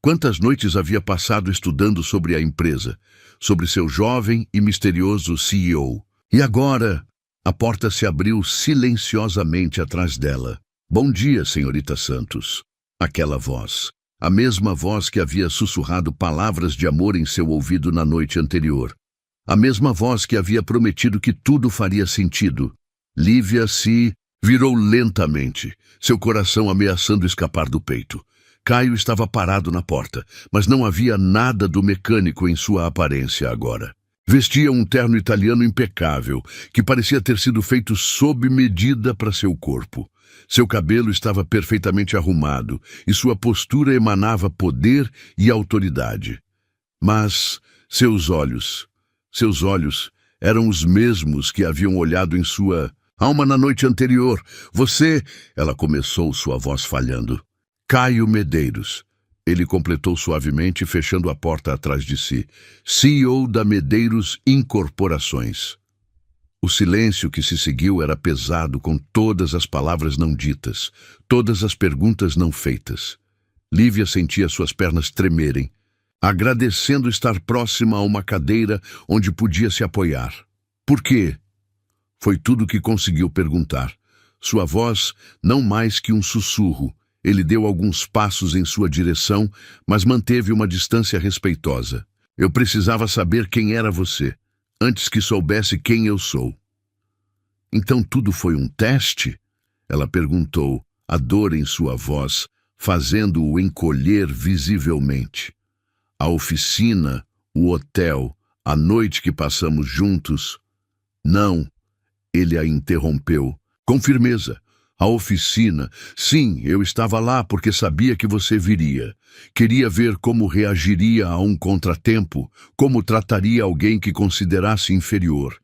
Quantas noites havia passado estudando sobre a empresa, sobre seu jovem e misterioso CEO? E agora, a porta se abriu silenciosamente atrás dela. Bom dia, senhorita Santos. Aquela voz. A mesma voz que havia sussurrado palavras de amor em seu ouvido na noite anterior. A mesma voz que havia prometido que tudo faria sentido. Lívia se virou lentamente, seu coração ameaçando escapar do peito. Caio estava parado na porta, mas não havia nada do mecânico em sua aparência agora. Vestia um terno italiano impecável, que parecia ter sido feito sob medida para seu corpo. Seu cabelo estava perfeitamente arrumado e sua postura emanava poder e autoridade. Mas seus olhos eram os mesmos que haviam olhado em sua alma na noite anterior. Você, ela começou, sua voz falhando. Caio Medeiros. Ele completou suavemente, fechando a porta atrás de si. CEO da Medeiros Incorporações. O silêncio que se seguiu era pesado com todas as palavras não ditas, todas as perguntas não feitas. Lívia sentia suas pernas tremerem, agradecendo estar próxima a uma cadeira onde podia se apoiar. Por quê? Foi tudo que conseguiu perguntar. Sua voz, não mais que um sussurro. Ele deu alguns passos em sua direção, mas manteve uma distância respeitosa. Eu precisava saber quem era você, antes que soubesse quem eu sou. Então tudo foi um teste? Ela perguntou, a dor em sua voz, fazendo-o encolher visivelmente. A oficina, o hotel, a noite que passamos juntos. Não, ele a interrompeu, com firmeza. A oficina. Sim, eu estava lá porque sabia que você viria. Queria ver como reagiria a um contratempo, como trataria alguém que considerasse inferior.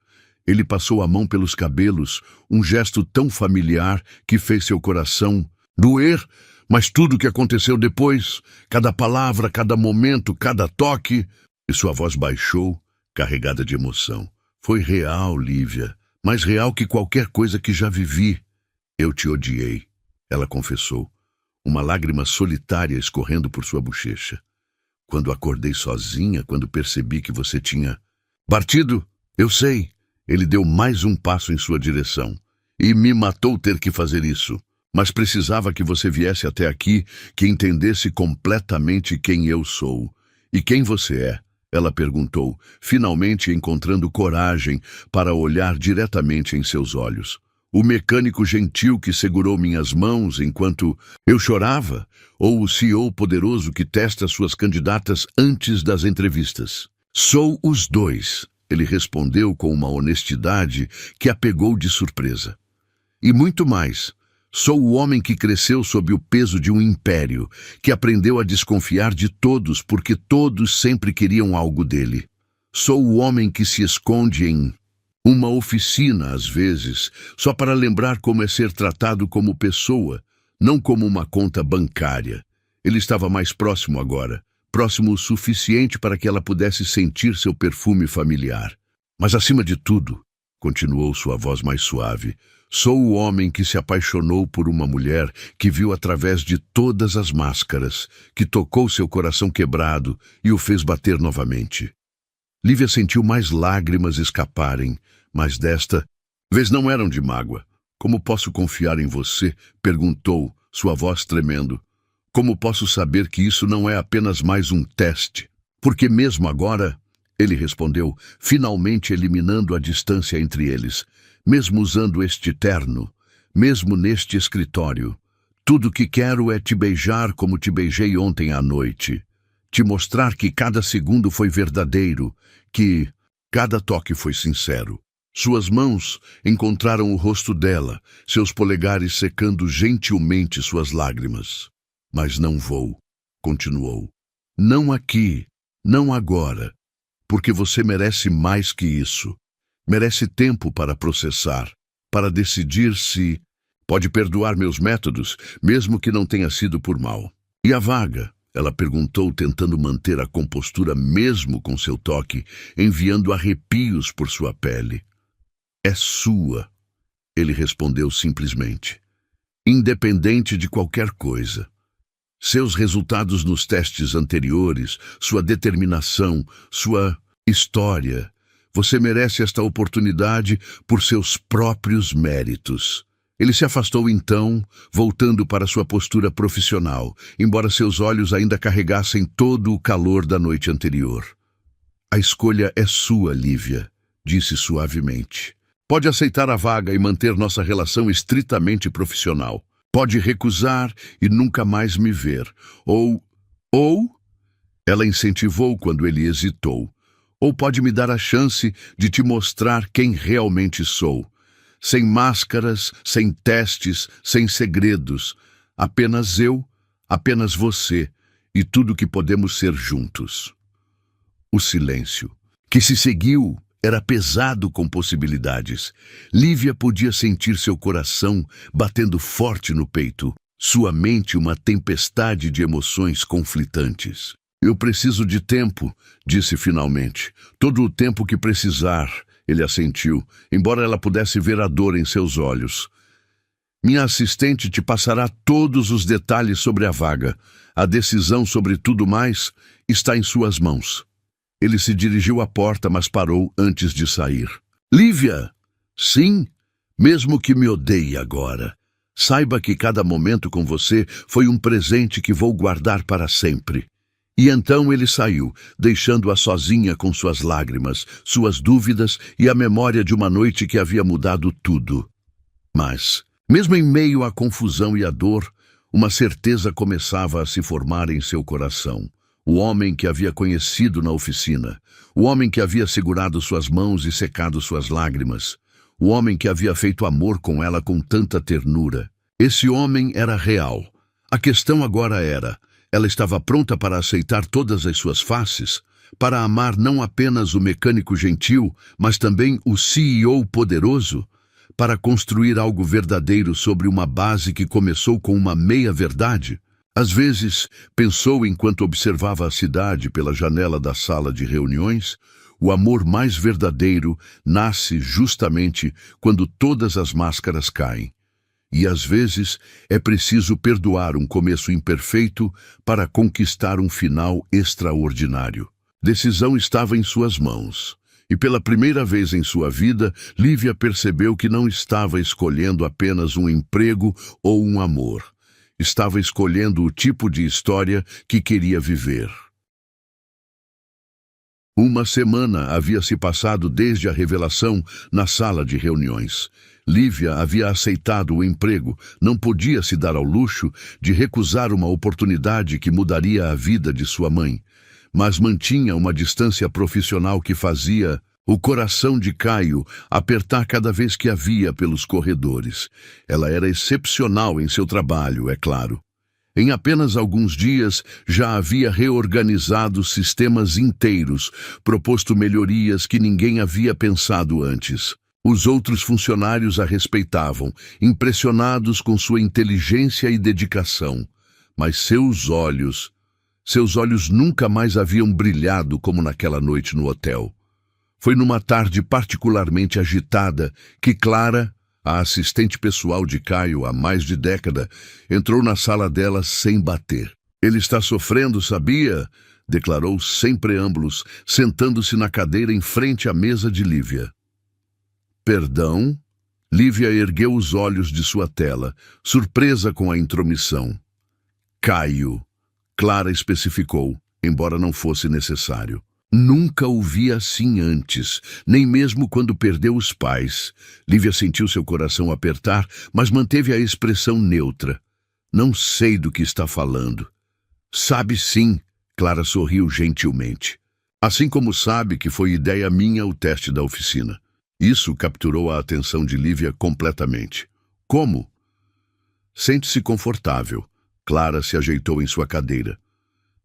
Ele passou a mão pelos cabelos, um gesto tão familiar que fez seu coração doer, mas tudo o que aconteceu depois, cada palavra, cada momento, cada toque, e sua voz baixou, carregada de emoção. Foi real, Lívia, mais real que qualquer coisa que já vivi. Eu te odiei, ela confessou, uma lágrima solitária escorrendo por sua bochecha. Quando acordei sozinha, quando percebi que você tinha partido, eu sei. Ele deu mais um passo em sua direção. E me matou ter que fazer isso. Mas precisava que você viesse até aqui, que entendesse completamente quem eu sou. E quem você é? Ela perguntou, finalmente encontrando coragem para olhar diretamente em seus olhos. O mecânico gentil que segurou minhas mãos enquanto eu chorava? Ou o CEO poderoso que testa suas candidatas antes das entrevistas? Sou os dois, ele respondeu com uma honestidade que a pegou de surpresa. E muito mais, Sou o homem que cresceu sob o peso de um império, que aprendeu a desconfiar de todos porque todos sempre queriam algo dele. Sou o homem que se esconde em uma oficina, às vezes, só para lembrar como é ser tratado como pessoa, não como uma conta bancária. Ele estava mais próximo agora, próximo o suficiente para que ela pudesse sentir seu perfume familiar. Mas acima de tudo, continuou sua voz mais suave, sou o homem que se apaixonou por uma mulher que viu através de todas as máscaras, que tocou seu coração quebrado e o fez bater novamente. Lívia sentiu mais lágrimas escaparem, mas desta vez não eram de mágoa. Como posso confiar em você? Perguntou, sua voz tremendo. Como posso saber que isso não é apenas mais um teste? Porque mesmo agora, ele respondeu, finalmente eliminando a distância entre eles, mesmo usando este terno, mesmo neste escritório, tudo que quero é te beijar como te beijei ontem à noite. Te mostrar que cada segundo foi verdadeiro, que cada toque foi sincero. Suas mãos encontraram o rosto dela, seus polegares secando gentilmente suas lágrimas. Mas não vou, continuou. Não aqui, não agora, porque você merece mais que isso. Merece tempo para processar, para decidir se pode perdoar meus métodos, mesmo que não tenha sido por mal. E a vaga? Ela perguntou, tentando manter a compostura mesmo com seu toque, enviando arrepios por sua pele. É sua, ele respondeu simplesmente. Independente de qualquer coisa. Seus resultados nos testes anteriores, sua determinação, sua história. Você merece esta oportunidade por seus próprios méritos. Ele se afastou então, voltando para sua postura profissional, embora seus olhos ainda carregassem todo o calor da noite anterior. A escolha é sua, Lívia, disse suavemente. Pode aceitar a vaga e manter nossa relação estritamente profissional. Pode recusar e nunca mais me ver. Ou... Ela incentivou quando ele hesitou. Ou pode me dar a chance de te mostrar quem realmente sou. Sem máscaras, sem testes, sem segredos. Apenas eu, apenas você e tudo que podemos ser juntos. O silêncio, que se seguiu, era pesado com possibilidades. Lívia podia sentir seu coração batendo forte no peito, sua mente uma tempestade de emoções conflitantes. Eu preciso de tempo, disse finalmente. Todo o tempo que precisar, ele assentiu, embora ela pudesse ver a dor em seus olhos. Minha assistente te passará todos os detalhes sobre a vaga. A decisão sobre tudo mais está em suas mãos. Ele se dirigiu à porta, mas parou antes de sair. Lívia! Sim, mesmo que me odeie agora. Saiba que cada momento com você foi um presente que vou guardar para sempre. E então ele saiu, deixando-a sozinha com suas lágrimas, suas dúvidas e a memória de uma noite que havia mudado tudo. Mas, mesmo em meio à confusão e à dor, uma certeza começava a se formar em seu coração. O homem que havia conhecido na oficina, o homem que havia segurado suas mãos e secado suas lágrimas, o homem que havia feito amor com ela com tanta ternura. Esse homem era real. A questão agora era... Ela estava pronta para aceitar todas as suas faces, para amar não apenas o mecânico gentil, mas também o CEO poderoso, para construir algo verdadeiro sobre uma base que começou com uma meia-verdade. Às vezes, pensou enquanto observava a cidade pela janela da sala de reuniões, o amor mais verdadeiro nasce justamente quando todas as máscaras caem. E às vezes é preciso perdoar um começo imperfeito para conquistar um final extraordinário. Decisão estava em suas mãos. E pela primeira vez em sua vida, Lívia percebeu que não estava escolhendo apenas um emprego ou um amor. Estava escolhendo o tipo de história que queria viver. Uma semana havia se passado desde a revelação na sala de reuniões. Lívia havia aceitado o emprego, não podia se dar ao luxo de recusar uma oportunidade que mudaria a vida de sua mãe, mas mantinha uma distância profissional que fazia O coração de Caio apertar cada vez que a via pelos corredores. Ela era excepcional em seu trabalho, é claro. Em apenas alguns dias já havia reorganizado sistemas inteiros, proposto melhorias que ninguém havia pensado antes. Os outros funcionários a respeitavam, impressionados com sua inteligência e dedicação. Mas seus olhos nunca mais haviam brilhado como naquela noite no hotel. Foi numa tarde particularmente agitada que Clara, a assistente pessoal de Caio há mais de década, entrou na sala dela sem bater. Ele está sofrendo, sabia? Declarou sem preâmbulos, sentando-se na cadeira em frente à mesa de Lívia. Perdão? Lívia ergueu os olhos de sua tela, surpresa com a intromissão. Caio, Clara especificou, embora não fosse necessário. Nunca o vi assim antes, nem mesmo quando perdeu os pais. Lívia sentiu seu coração apertar, mas manteve a expressão neutra. Não sei do que está falando. Sabe sim, Clara sorriu gentilmente. Assim como sabe que foi ideia minha o teste da oficina. Isso capturou a atenção de Lívia completamente. Como? Sente-se confortável. Clara se ajeitou em sua cadeira.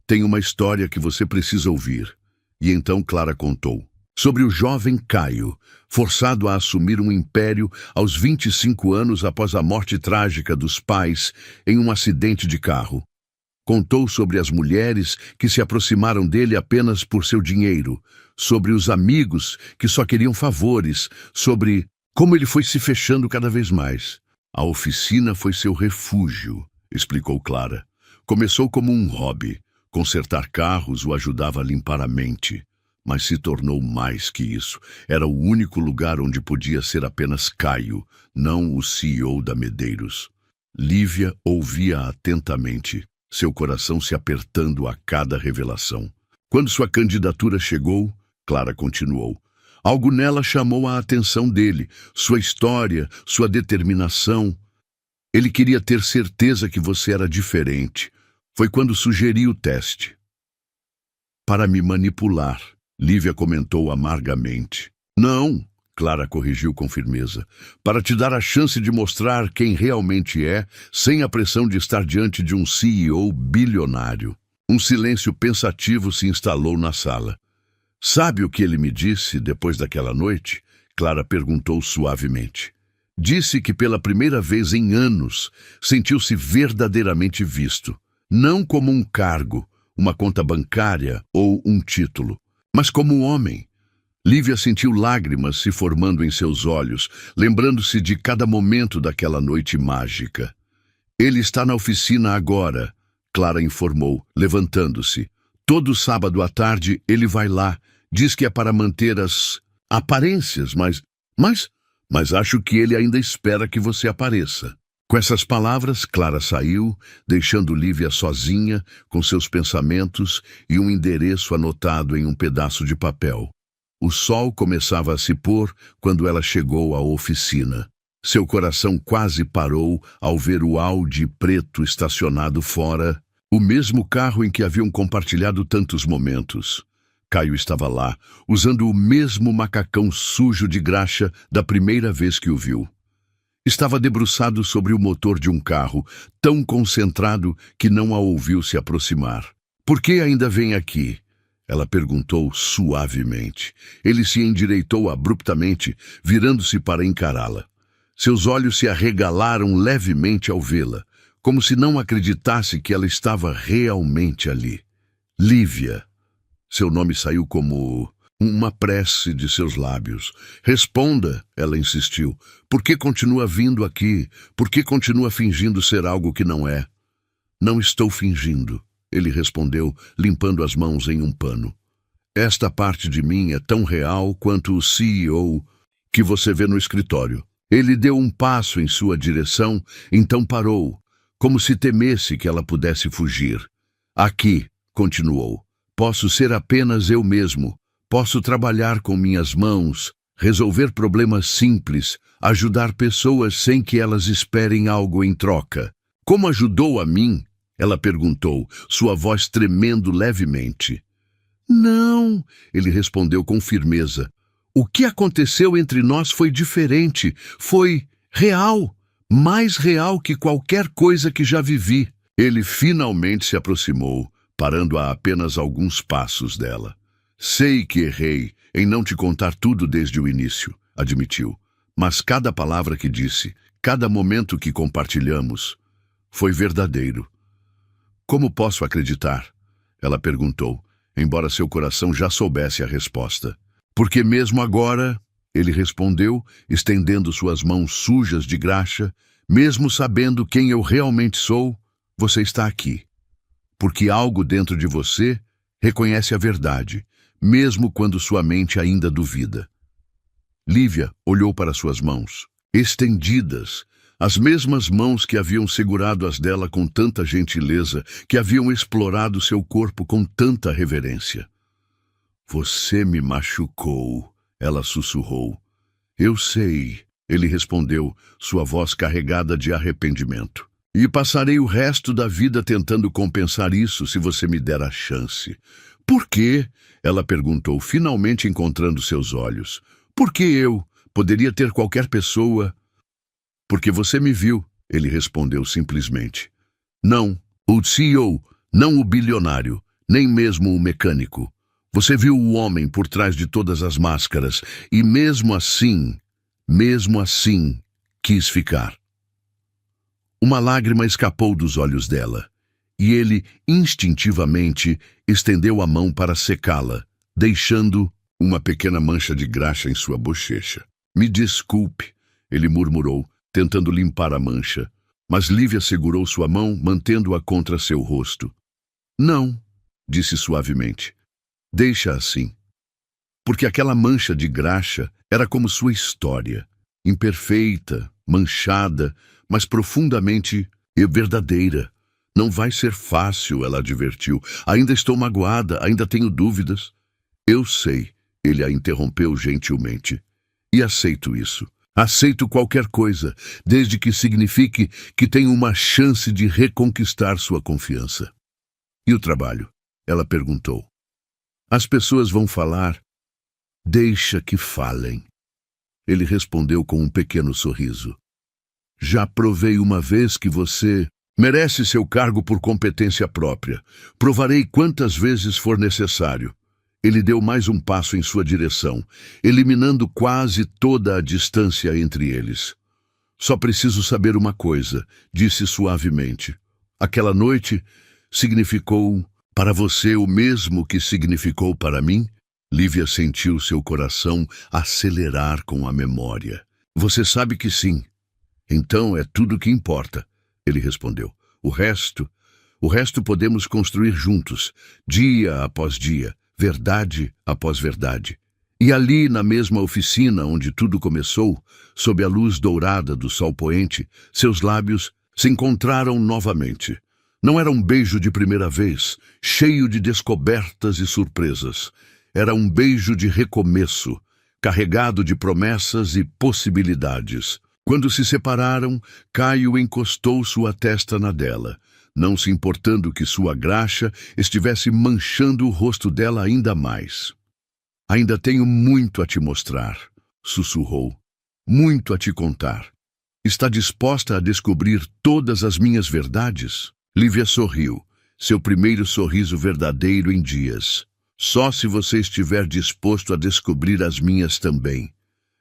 Tem uma história que você precisa ouvir. E então Clara contou sobre o jovem Caio, forçado a assumir um império aos 25 anos após a morte trágica dos pais em um acidente de carro. Contou sobre as mulheres que se aproximaram dele apenas por seu dinheiro, sobre os amigos que só queriam favores, sobre como ele foi se fechando cada vez mais. A oficina foi seu refúgio, explicou Clara. Começou como um hobby. Consertar carros o ajudava a limpar a mente, mas se tornou mais que isso. Era o único lugar onde podia ser apenas Caio, não o CEO da Medeiros. Lívia ouvia atentamente, seu coração se apertando a cada revelação. Quando sua candidatura chegou, Clara continuou. Algo nela chamou a atenção dele, sua história, sua determinação. Ele queria ter certeza que você era diferente. Foi quando sugeri o teste. Para me manipular, Lívia comentou amargamente. Não, Clara corrigiu com firmeza. Para te dar a chance de mostrar quem realmente é, sem a pressão de estar diante de um CEO bilionário. Um silêncio pensativo se instalou na sala. Sabe o que ele me disse depois daquela noite? Clara perguntou suavemente. Disse que pela primeira vez em anos sentiu-se verdadeiramente visto. Não como um cargo, uma conta bancária ou um título, mas como um homem. Lívia sentiu lágrimas se formando em seus olhos, lembrando-se de cada momento daquela noite mágica. Ele está na oficina agora, Clara informou, levantando-se. Todo sábado à tarde ele vai lá, diz que é para manter as aparências, mas acho que ele ainda espera que você apareça. Com essas palavras, Clara saiu, deixando Lívia sozinha, com seus pensamentos e um endereço anotado em um pedaço de papel. O sol começava a se pôr quando ela chegou à oficina. Seu coração quase parou ao ver o Audi preto estacionado fora, o mesmo carro em que haviam compartilhado tantos momentos. Caio estava lá, usando o mesmo macacão sujo de graxa da primeira vez que o viu. Estava debruçado sobre o motor de um carro, tão concentrado que não a ouviu se aproximar. Por que ainda vem aqui? Ela perguntou suavemente. Ele se endireitou abruptamente, virando-se para encará-la. Seus olhos se arregalaram levemente ao vê-la, como se não acreditasse que ela estava realmente ali. Lívia. Seu nome saiu como uma prece de seus lábios. Responda, ela insistiu. Por que continua vindo aqui? Por que continua fingindo ser algo que não é? Não estou fingindo, ele respondeu, limpando as mãos em um pano. Esta parte de mim é tão real quanto o CEO que você vê no escritório. Ele deu um passo em sua direção, então parou, como se temesse que ela pudesse fugir. Aqui, continuou, posso ser apenas eu mesmo. Posso trabalhar com minhas mãos, resolver problemas simples, ajudar pessoas sem que elas esperem algo em troca. Como ajudou a mim? Ela perguntou, sua voz tremendo levemente. Não, ele respondeu com firmeza. O que aconteceu entre nós foi diferente, foi real, mais real que qualquer coisa que já vivi. Ele finalmente se aproximou, parando a apenas alguns passos dela. Sei que errei em não te contar tudo desde o início, admitiu. Mas cada palavra que disse, cada momento que compartilhamos, foi verdadeiro. Como posso acreditar? Ela perguntou, embora seu coração já soubesse a resposta. Porque mesmo agora, ele respondeu, estendendo suas mãos sujas de graxa, mesmo sabendo quem eu realmente sou, você está aqui. Porque algo dentro de você reconhece a verdade, mesmo quando sua mente ainda duvida. Lívia olhou para suas mãos, estendidas, as mesmas mãos que haviam segurado as dela com tanta gentileza, que haviam explorado seu corpo com tanta reverência. Você me machucou, ela sussurrou. Eu sei, ele respondeu, sua voz carregada de arrependimento. E passarei o resto da vida tentando compensar isso se você me der a chance. Por quê? Ela perguntou, finalmente encontrando seus olhos. Por que eu? Poderia ter qualquer pessoa. Porque você me viu, ele respondeu simplesmente. Não, o CEO, não o bilionário, nem mesmo o mecânico. Você viu o homem por trás de todas as máscaras e mesmo assim, quis ficar. Uma lágrima escapou dos olhos dela e ele, instintivamente, estendeu a mão para secá-la, deixando uma pequena mancha de graxa em sua bochecha. Me desculpe, ele murmurou, tentando limpar a mancha, mas Lívia segurou sua mão, mantendo-a contra seu rosto. Não, disse suavemente. Deixa assim. Porque aquela mancha de graxa era como sua história, imperfeita, manchada, mas profundamente verdadeira. Não vai ser fácil, ela advertiu. Ainda estou magoada, ainda tenho dúvidas. Eu sei, ele a interrompeu gentilmente. E aceito isso. Aceito qualquer coisa, desde que signifique que tenho uma chance de reconquistar sua confiança. E o trabalho? Ela perguntou. As pessoas vão falar. Deixa que falem. Ele respondeu com um pequeno sorriso. Já provei uma vez que você merece seu cargo por competência própria. Provarei quantas vezes for necessário. Ele deu mais um passo em sua direção, eliminando quase toda a distância entre eles. Só preciso saber uma coisa, disse suavemente. Aquela noite significou para você o mesmo que significou para mim? Lívia sentiu seu coração acelerar com a memória. Você sabe que sim. Então é tudo o que importa, ele respondeu. O resto podemos construir juntos, dia após dia, verdade após verdade. E ali, na mesma oficina onde tudo começou, sob a luz dourada do sol poente, seus lábios se encontraram novamente. Não era um beijo de primeira vez, cheio de descobertas e surpresas. Era um beijo de recomeço, carregado de promessas e possibilidades. Quando se separaram, Caio encostou sua testa na dela, não se importando que sua graxa estivesse manchando o rosto dela ainda mais. Ainda tenho muito a te mostrar, sussurrou. Muito a te contar. Está disposta a descobrir todas as minhas verdades? Lívia sorriu, seu primeiro sorriso verdadeiro em dias. Só se você estiver disposto a descobrir as minhas também.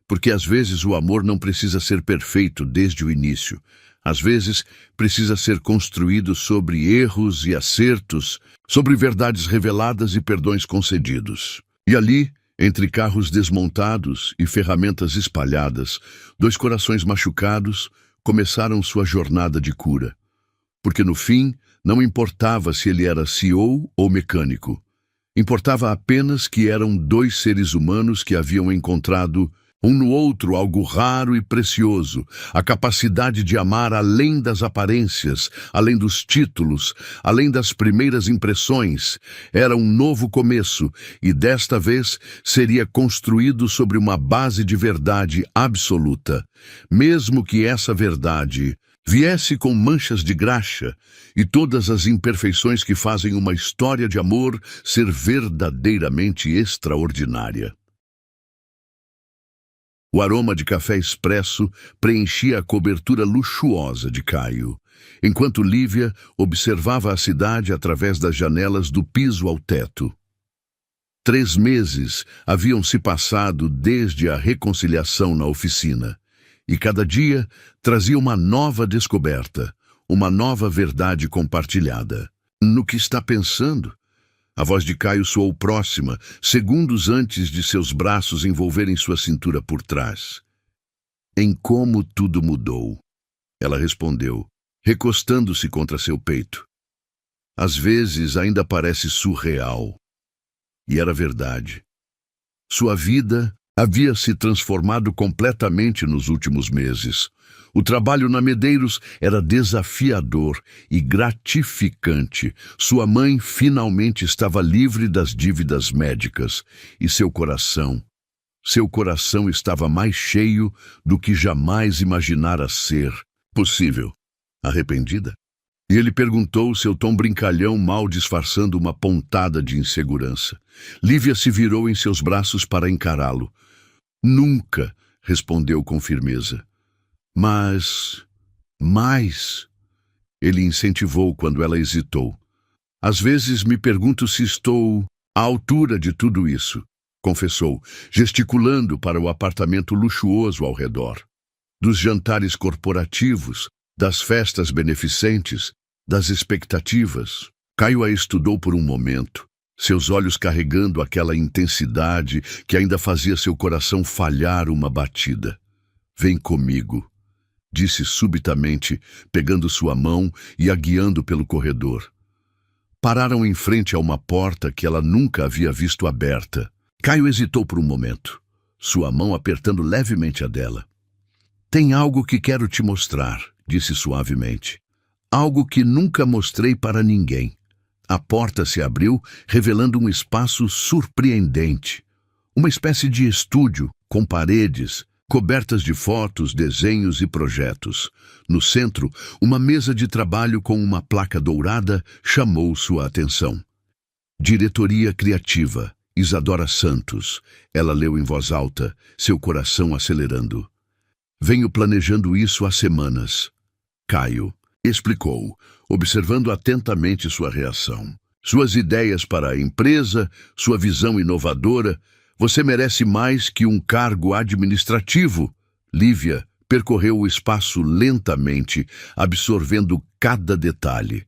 Porque às vezes o amor não precisa ser perfeito desde o início. Às vezes precisa ser construído sobre erros e acertos, sobre verdades reveladas e perdões concedidos. E ali, entre carros desmontados e ferramentas espalhadas, dois corações machucados começaram sua jornada de cura. Porque no fim, não importava se ele era CEO ou mecânico. Importava apenas que eram dois seres humanos que haviam encontrado um no outro algo raro e precioso, a capacidade de amar além das aparências, além dos títulos, além das primeiras impressões. Era um novo começo e desta vez seria construído sobre uma base de verdade absoluta, mesmo que essa verdade viesse com manchas de graxa e todas as imperfeições que fazem uma história de amor ser verdadeiramente extraordinária. O aroma de café expresso preenchia a cobertura luxuosa de Caio, enquanto Lívia observava a cidade através das janelas do piso ao teto. 3 meses haviam se passado desde a reconciliação na oficina, e cada dia trazia uma nova descoberta, uma nova verdade compartilhada. No que está pensando? A voz de Caio soou próxima, segundos antes de seus braços envolverem sua cintura por trás. Em como tudo mudou, ela respondeu, recostando-se contra seu peito. Às vezes ainda parece surreal. E era verdade. Sua vida havia se transformado completamente nos últimos meses. O trabalho na Medeiros era desafiador e gratificante. Sua mãe finalmente estava livre das dívidas médicas e seu coração estava mais cheio do que jamais imaginara ser possível. Arrependida? E ele perguntou, seu tom brincalhão mal disfarçando uma pontada de insegurança. Lívia se virou em seus braços para encará-lo. Nunca, respondeu com firmeza. Mas... Ele incentivou quando ela hesitou. Às vezes me pergunto se estou à altura de tudo isso, confessou, gesticulando para o apartamento luxuoso ao redor. Dos jantares corporativos, das festas beneficentes, das expectativas. Caio a estudou por um momento, seus olhos carregando aquela intensidade que ainda fazia seu coração falhar uma batida. Vem comigo, disse subitamente, pegando sua mão e a guiando pelo corredor. Pararam em frente a uma porta que ela nunca havia visto aberta. Caio hesitou por um momento, sua mão apertando levemente a dela. Tem algo que quero te mostrar, disse suavemente. Algo que nunca mostrei para ninguém. A porta se abriu, revelando um espaço surpreendente. Uma espécie de estúdio, com paredes, cobertas de fotos, desenhos e projetos. No centro, uma mesa de trabalho com uma placa dourada chamou sua atenção. Diretoria Criativa, Isadora Santos. Ela leu em voz alta, seu coração acelerando. Venho planejando isso há semanas. Caio explicou, observando atentamente sua reação. Suas ideias para a empresa, sua visão inovadora. Você merece mais que um cargo administrativo. Lívia percorreu o espaço lentamente, absorvendo cada detalhe.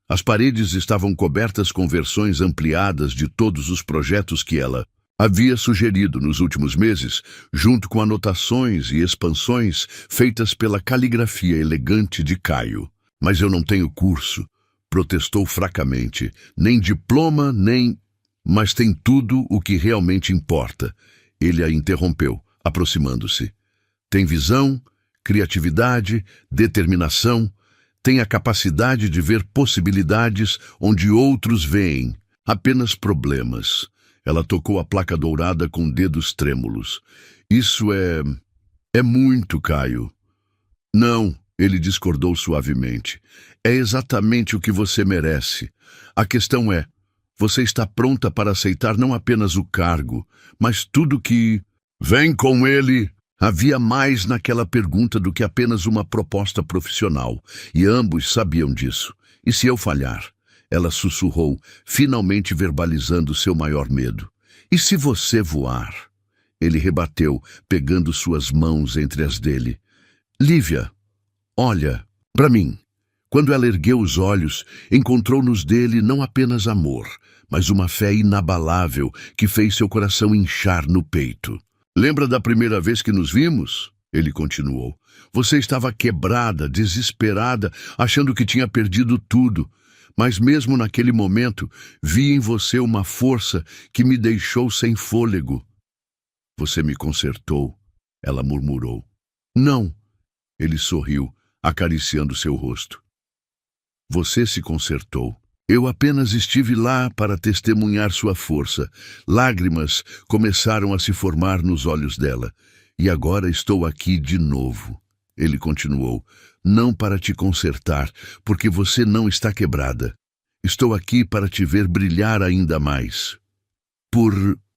As paredes estavam cobertas com versões ampliadas de todos os projetos que ela havia sugerido nos últimos meses, junto com anotações e expansões feitas pela caligrafia elegante de Caio. Mas eu não tenho curso, protestou fracamente. Nem diploma, nem... Mas tem tudo o que realmente importa. Ele a interrompeu, aproximando-se. Tem visão, criatividade, determinação. Tem a capacidade de ver possibilidades onde outros veem apenas problemas. Ela tocou a placa dourada com dedos trêmulos. Isso é muito, Caio. Não, ele discordou suavemente. É exatamente o que você merece. A questão é, você está pronta para aceitar não apenas o cargo, mas tudo que... Vem com ele! Havia mais naquela pergunta do que apenas uma proposta profissional, e ambos sabiam disso. E se eu falhar? Ela sussurrou, finalmente verbalizando seu maior medo. E se você voar? Ele rebateu, pegando suas mãos entre as dele. Lívia, olha para mim. Quando ela ergueu os olhos, encontrou nos dele não apenas amor, mas uma fé inabalável que fez seu coração inchar no peito. Lembra da primeira vez que nos vimos? Ele continuou. Você estava quebrada, desesperada, achando que tinha perdido tudo. Mas mesmo naquele momento, vi em você uma força que me deixou sem fôlego. Você me consertou, ela murmurou. Não, ele sorriu, acariciando seu rosto. Você se consertou. Eu apenas estive lá para testemunhar sua força. Lágrimas começaram a se formar nos olhos dela. E agora estou aqui de novo. Ele continuou. Não para te consertar, porque você não está quebrada. Estou aqui para te ver brilhar ainda mais. Por...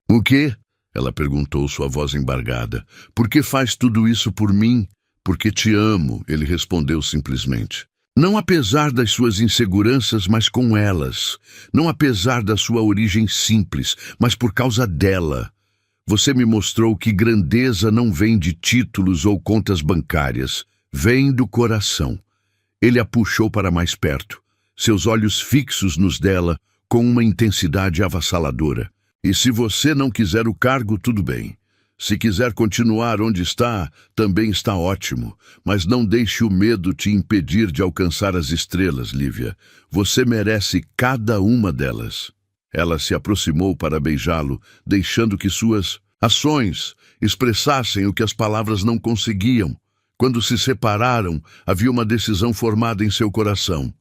o quê? Ela perguntou, sua voz embargada. Por que faz tudo isso por mim? Porque te amo, ele respondeu simplesmente. Não apesar das suas inseguranças, mas com elas. Não apesar da sua origem simples, mas por causa dela. Você me mostrou que grandeza não vem de títulos ou contas bancárias. Vem do coração. Ele a puxou para mais perto, seus olhos fixos nos dela, com uma intensidade avassaladora. E se você não quiser o cargo, tudo bem. Se quiser continuar onde está, também está ótimo. Mas não deixe o medo te impedir de alcançar as estrelas, Lívia. Você merece cada uma delas. Ela se aproximou para beijá-lo, deixando que suas ações expressassem o que as palavras não conseguiam. Quando se separaram, havia uma decisão formada em seu coração.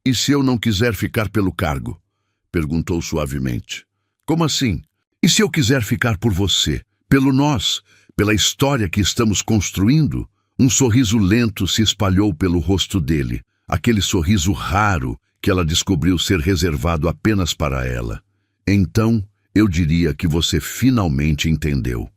E se eu não quiser ficar pelo cargo? Perguntou suavemente. Como assim? E se eu quiser ficar por você? Pelo nós, pela história que estamos construindo? Um sorriso lento se espalhou pelo rosto dele, aquele sorriso raro que ela descobriu ser reservado apenas para ela. Então, eu diria que você finalmente entendeu.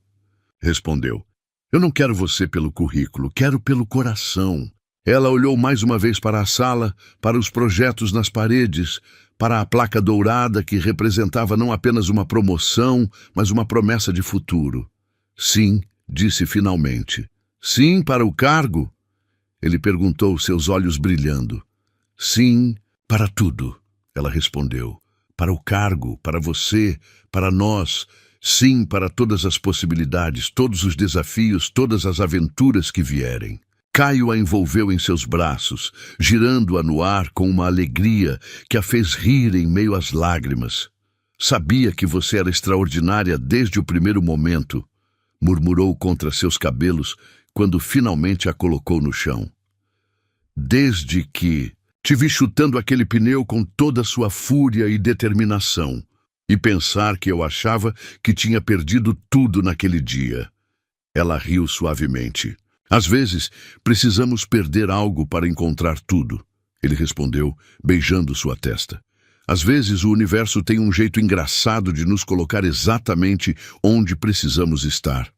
Respondeu. Eu não quero você pelo currículo, quero pelo coração. Ela olhou mais uma vez para a sala, para os projetos nas paredes, para a placa dourada que representava não apenas uma promoção, mas uma promessa de futuro. Sim, disse finalmente. Sim, para o cargo? Ele perguntou, seus olhos brilhando. Sim, para tudo, ela respondeu. Para o cargo, para você, para nós. Sim, para todas as possibilidades, todos os desafios, todas as aventuras que vierem. Caio a envolveu em seus braços, girando-a no ar com uma alegria que a fez rir em meio às lágrimas. Sabia que você era extraordinária desde o primeiro momento, murmurou contra seus cabelos quando finalmente a colocou no chão. Desde que te vi chutando aquele pneu com toda a sua fúria e determinação, e pensar que eu achava que tinha perdido tudo naquele dia. Ela riu suavemente. Às vezes, precisamos perder algo para encontrar tudo, ele respondeu, beijando sua testa. Às vezes, o universo tem um jeito engraçado de nos colocar exatamente onde precisamos estar.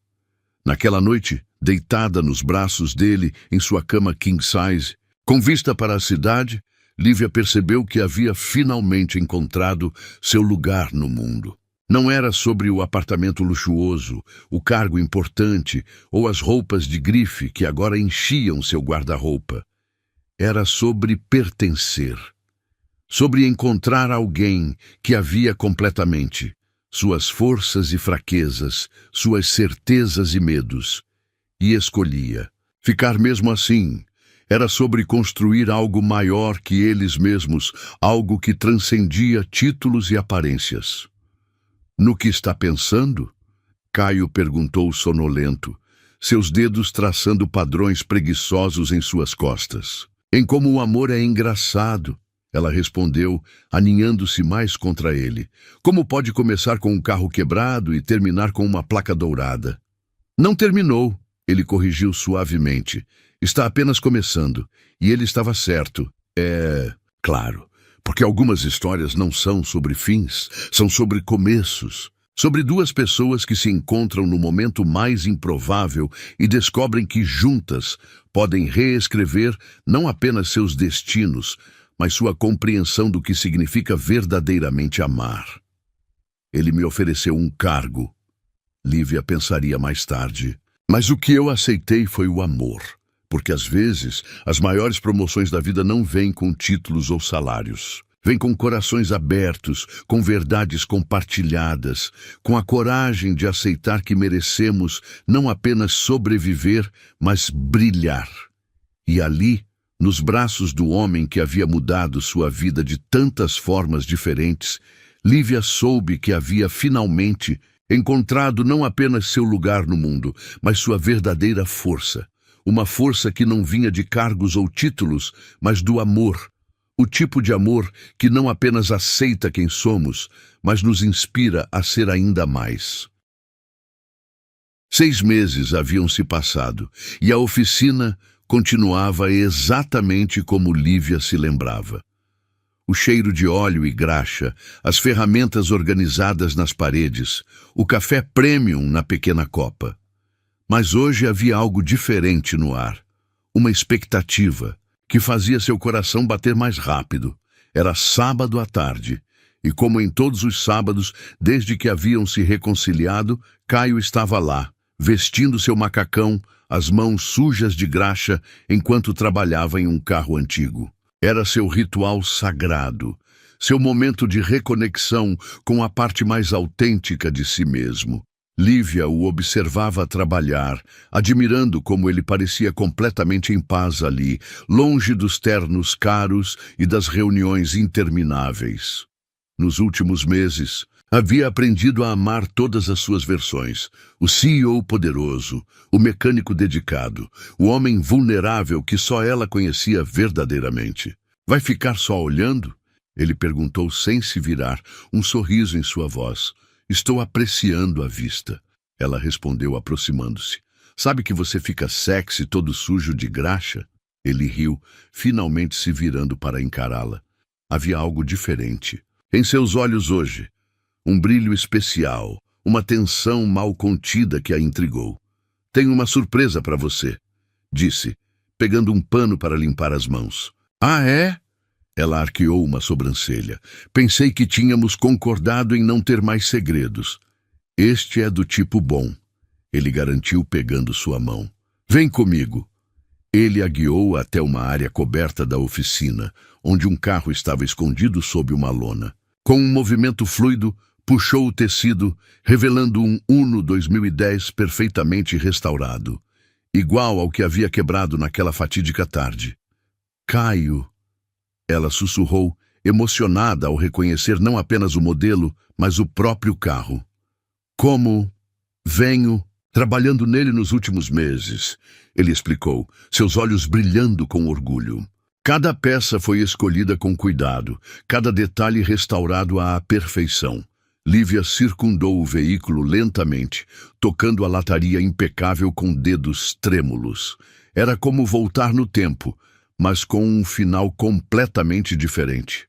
Naquela noite, deitada nos braços dele, em sua cama king size, com vista para a cidade, Lívia percebeu que havia finalmente encontrado seu lugar no mundo. Não era sobre o apartamento luxuoso, o cargo importante ou as roupas de grife que agora enchiam seu guarda-roupa. Era sobre pertencer. Sobre encontrar alguém que a via completamente, suas forças e fraquezas, suas certezas e medos. E escolhia. Ficar mesmo assim. Era sobre construir algo maior que eles mesmos, algo que transcendia títulos e aparências. No que está pensando? Caio perguntou sonolento, seus dedos traçando padrões preguiçosos em suas costas. Em como o amor é engraçado, ela respondeu, aninhando-se mais contra ele. Como pode começar com um carro quebrado e terminar com uma placa dourada? Não terminou, ele corrigiu suavemente. Está apenas começando, e ele estava certo. Claro. Porque algumas histórias não são sobre fins, são sobre começos. Sobre duas pessoas que se encontram no momento mais improvável e descobrem que juntas podem reescrever não apenas seus destinos, mas sua compreensão do que significa verdadeiramente amar. Ele me ofereceu um cargo. Lívia pensaria mais tarde. Mas o que eu aceitei foi o amor. Porque às vezes as maiores promoções da vida não vêm com títulos ou salários. Vêm com corações abertos, com verdades compartilhadas, com a coragem de aceitar que merecemos não apenas sobreviver, mas brilhar. E ali, nos braços do homem que havia mudado sua vida de tantas formas diferentes, Lívia soube que havia finalmente encontrado não apenas seu lugar no mundo, mas sua verdadeira força. Uma força que não vinha de cargos ou títulos, mas do amor. O tipo de amor que não apenas aceita quem somos, mas nos inspira a ser ainda mais. 6 meses haviam se passado, e a oficina continuava exatamente como Lívia se lembrava. O cheiro de óleo e graxa, as ferramentas organizadas nas paredes, o café premium na pequena copa. Mas hoje havia algo diferente no ar. Uma expectativa que fazia seu coração bater mais rápido. Era sábado à tarde, e como em todos os sábados, desde que haviam se reconciliado, Caio estava lá, vestindo seu macacão, as mãos sujas de graxa, enquanto trabalhava em um carro antigo. Era seu ritual sagrado, seu momento de reconexão com a parte mais autêntica de si mesmo. Lívia o observava trabalhar, admirando como ele parecia completamente em paz ali, longe dos ternos caros e das reuniões intermináveis. Nos últimos meses, havia aprendido a amar todas as suas versões. O CEO poderoso, o mecânico dedicado, o homem vulnerável que só ela conhecia verdadeiramente. Vai ficar só olhando? Ele perguntou sem se virar, um sorriso em sua voz. Estou apreciando a vista. Ela respondeu aproximando-se. Sabe que você fica sexy todo sujo de graxa? Ele riu, finalmente se virando para encará-la. Havia algo diferente em seus olhos hoje. Um brilho especial, uma tensão mal contida que a intrigou. Tenho uma surpresa para você, disse, pegando um pano para limpar as mãos. Ah, é? Ela arqueou uma sobrancelha. Pensei que tínhamos concordado em não ter mais segredos. Este é do tipo bom, ele garantiu pegando sua mão. Vem comigo. Ele a guiou até uma área coberta da oficina, onde um carro estava escondido sob uma lona. Com um movimento fluido, puxou o tecido, revelando um Uno 2010 perfeitamente restaurado, igual ao que havia quebrado naquela fatídica tarde. Caio, ela sussurrou, emocionada ao reconhecer não apenas o modelo, mas o próprio carro. Como venho trabalhando nele nos últimos meses, ele explicou, seus olhos brilhando com orgulho. Cada peça foi escolhida com cuidado, cada detalhe restaurado à perfeição. Lívia circundou o veículo lentamente, tocando a lataria impecável com dedos trêmulos. Era como voltar no tempo, mas com um final completamente diferente.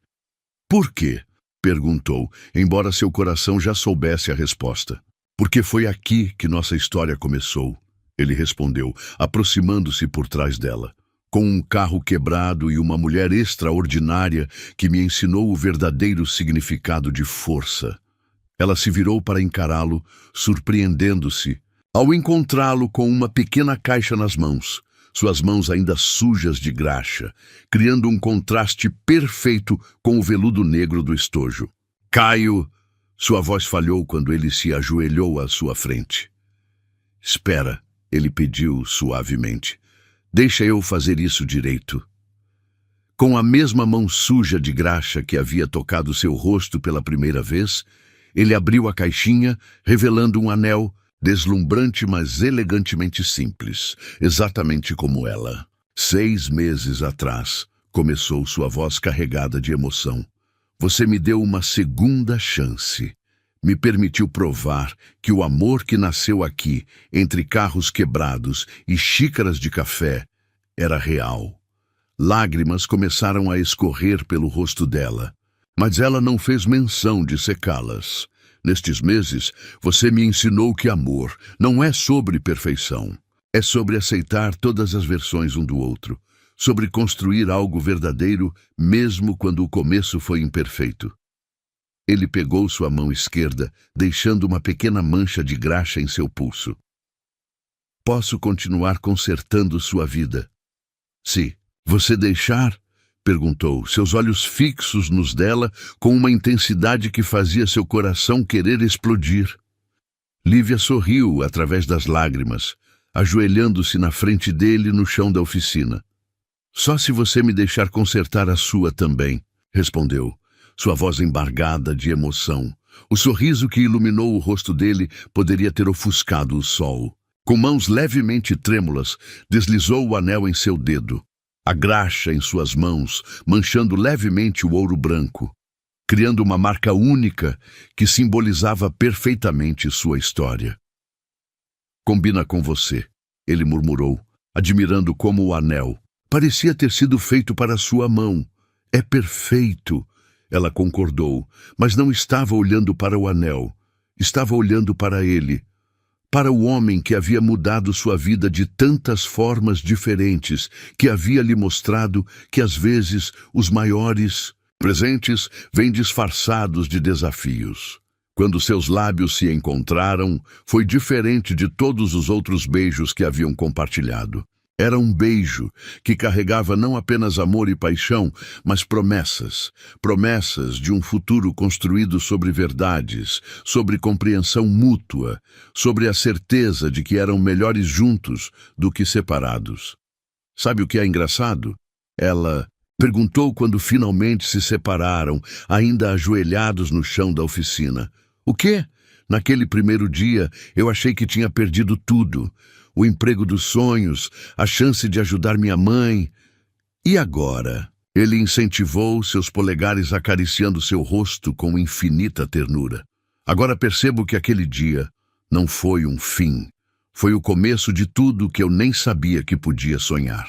Por quê? Perguntou, embora seu coração já soubesse a resposta. Porque foi aqui que nossa história começou, ele respondeu, aproximando-se por trás dela. Com um carro quebrado e uma mulher extraordinária que me ensinou o verdadeiro significado de força. Ela se virou para encará-lo, surpreendendo-se, ao encontrá-lo com uma pequena caixa nas mãos, suas mãos ainda sujas de graxa, criando um contraste perfeito com o veludo negro do estojo. Caio! Sua voz falhou quando ele se ajoelhou à sua frente. Espera, ele pediu suavemente. Deixa eu fazer isso direito. Com a mesma mão suja de graxa que havia tocado seu rosto pela primeira vez, ele abriu a caixinha, revelando um anel deslumbrante, mas elegantemente simples, exatamente como ela. 6 meses atrás, começou sua voz carregada de emoção. Você me deu uma segunda chance. Me permitiu provar que o amor que nasceu aqui, entre carros quebrados e xícaras de café, era real. Lágrimas começaram a escorrer pelo rosto dela, mas ela não fez menção de secá-las. Nestes meses, você me ensinou que amor não é sobre perfeição. É sobre aceitar todas as versões um do outro, sobre construir algo verdadeiro mesmo quando o começo foi imperfeito. Ele pegou sua mão esquerda, deixando uma pequena mancha de graxa em seu pulso. Posso continuar consertando sua vida? Se você deixar? Perguntou, seus olhos fixos nos dela com uma intensidade que fazia seu coração querer explodir. Lívia sorriu através das lágrimas, ajoelhando-se na frente dele no chão da oficina. Só se você me deixar consertar a sua também, respondeu, sua voz embargada de emoção. O sorriso que iluminou o rosto dele poderia ter ofuscado o sol. Com mãos levemente trêmulas, deslizou o anel em seu dedo. A graxa em suas mãos, manchando levemente o ouro branco, criando uma marca única que simbolizava perfeitamente sua história. Combina com você, ele murmurou, admirando como o anel parecia ter sido feito para sua mão. É perfeito, Ela concordou, mas não estava olhando para o anel. Estava olhando para ele, para o homem que havia mudado sua vida de tantas formas diferentes, que havia lhe mostrado que às vezes os maiores presentes vêm disfarçados de desafios. Quando seus lábios se encontraram, foi diferente de todos os outros beijos que haviam compartilhado. Era um beijo que carregava não apenas amor e paixão, mas promessas. Promessas de um futuro construído sobre verdades, sobre compreensão mútua, sobre a certeza de que eram melhores juntos do que separados. Sabe o que é engraçado? Ela perguntou quando finalmente se separaram, ainda ajoelhados no chão da oficina. O quê? Naquele primeiro dia, eu achei que tinha perdido tudo. O emprego dos sonhos, a chance de ajudar minha mãe. E agora? Ele incentivou, seus polegares acariciando seu rosto com infinita ternura. Agora percebo que aquele dia não foi um fim. Foi o começo de tudo que eu nem sabia que podia sonhar.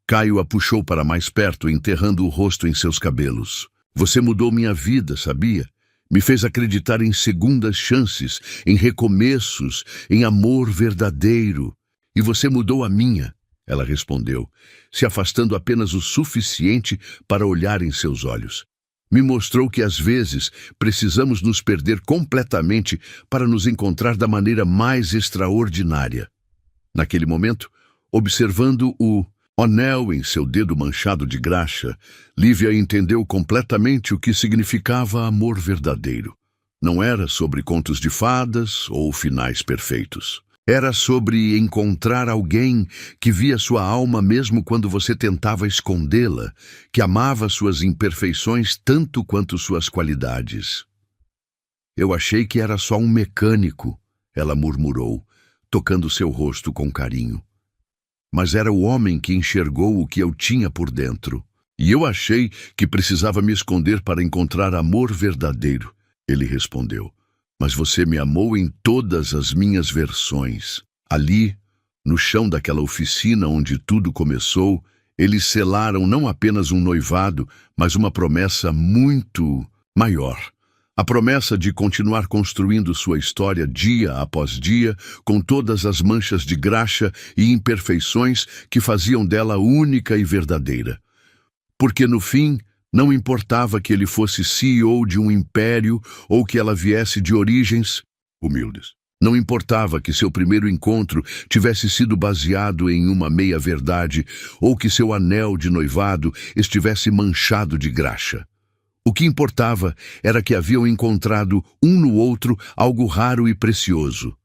Caio a puxou para mais perto, enterrando o rosto em seus cabelos. Você mudou minha vida, sabia? Me fez acreditar em segundas chances, em recomeços, em amor verdadeiro. E você mudou a minha, ela respondeu, se afastando apenas o suficiente para olhar em seus olhos. Me mostrou que às vezes precisamos nos perder completamente para nos encontrar da maneira mais extraordinária. Naquele momento, observando o anel em seu dedo manchado de graxa, Lívia entendeu completamente o que significava amor verdadeiro. Não era sobre contos de fadas ou finais perfeitos. Era sobre encontrar alguém que via sua alma mesmo quando você tentava escondê-la, que amava suas imperfeições tanto quanto suas qualidades. Eu achei que era só um mecânico, ela murmurou, tocando seu rosto com carinho. Mas era o homem que enxergou o que eu tinha por dentro. E eu achei que precisava me esconder para encontrar amor verdadeiro, ele respondeu. Mas você me amou em todas as minhas versões. Ali, no chão daquela oficina onde tudo começou, eles selaram não apenas um noivado, mas uma promessa muito maior. A promessa de continuar construindo sua história dia após dia, com todas as manchas de graxa e imperfeições que faziam dela única e verdadeira. Porque no fim, não importava que ele fosse CEO de um império ou que ela viesse de origens humildes. Não importava que seu primeiro encontro tivesse sido baseado em uma meia-verdade ou que seu anel de noivado estivesse manchado de graxa. O que importava era que haviam encontrado um no outro algo raro e precioso.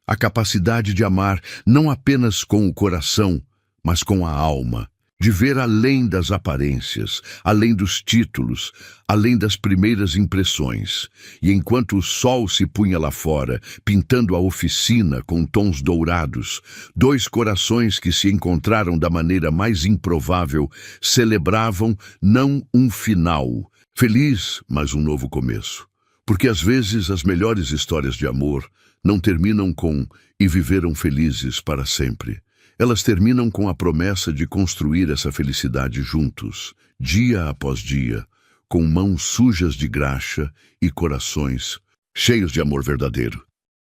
A capacidade de amar não apenas com o coração, mas com a alma. De ver além das aparências, além dos títulos, além das primeiras impressões. E enquanto o sol se punha lá fora, pintando a oficina com tons dourados, dois corações que se encontraram da maneira mais improvável celebravam não um final, feliz, mas um novo começo. Porque às vezes as melhores histórias de amor não terminam com "e viveram felizes para sempre". Elas terminam com a promessa de construir essa felicidade juntos, dia após dia, com mãos sujas de graxa e corações cheios de amor verdadeiro.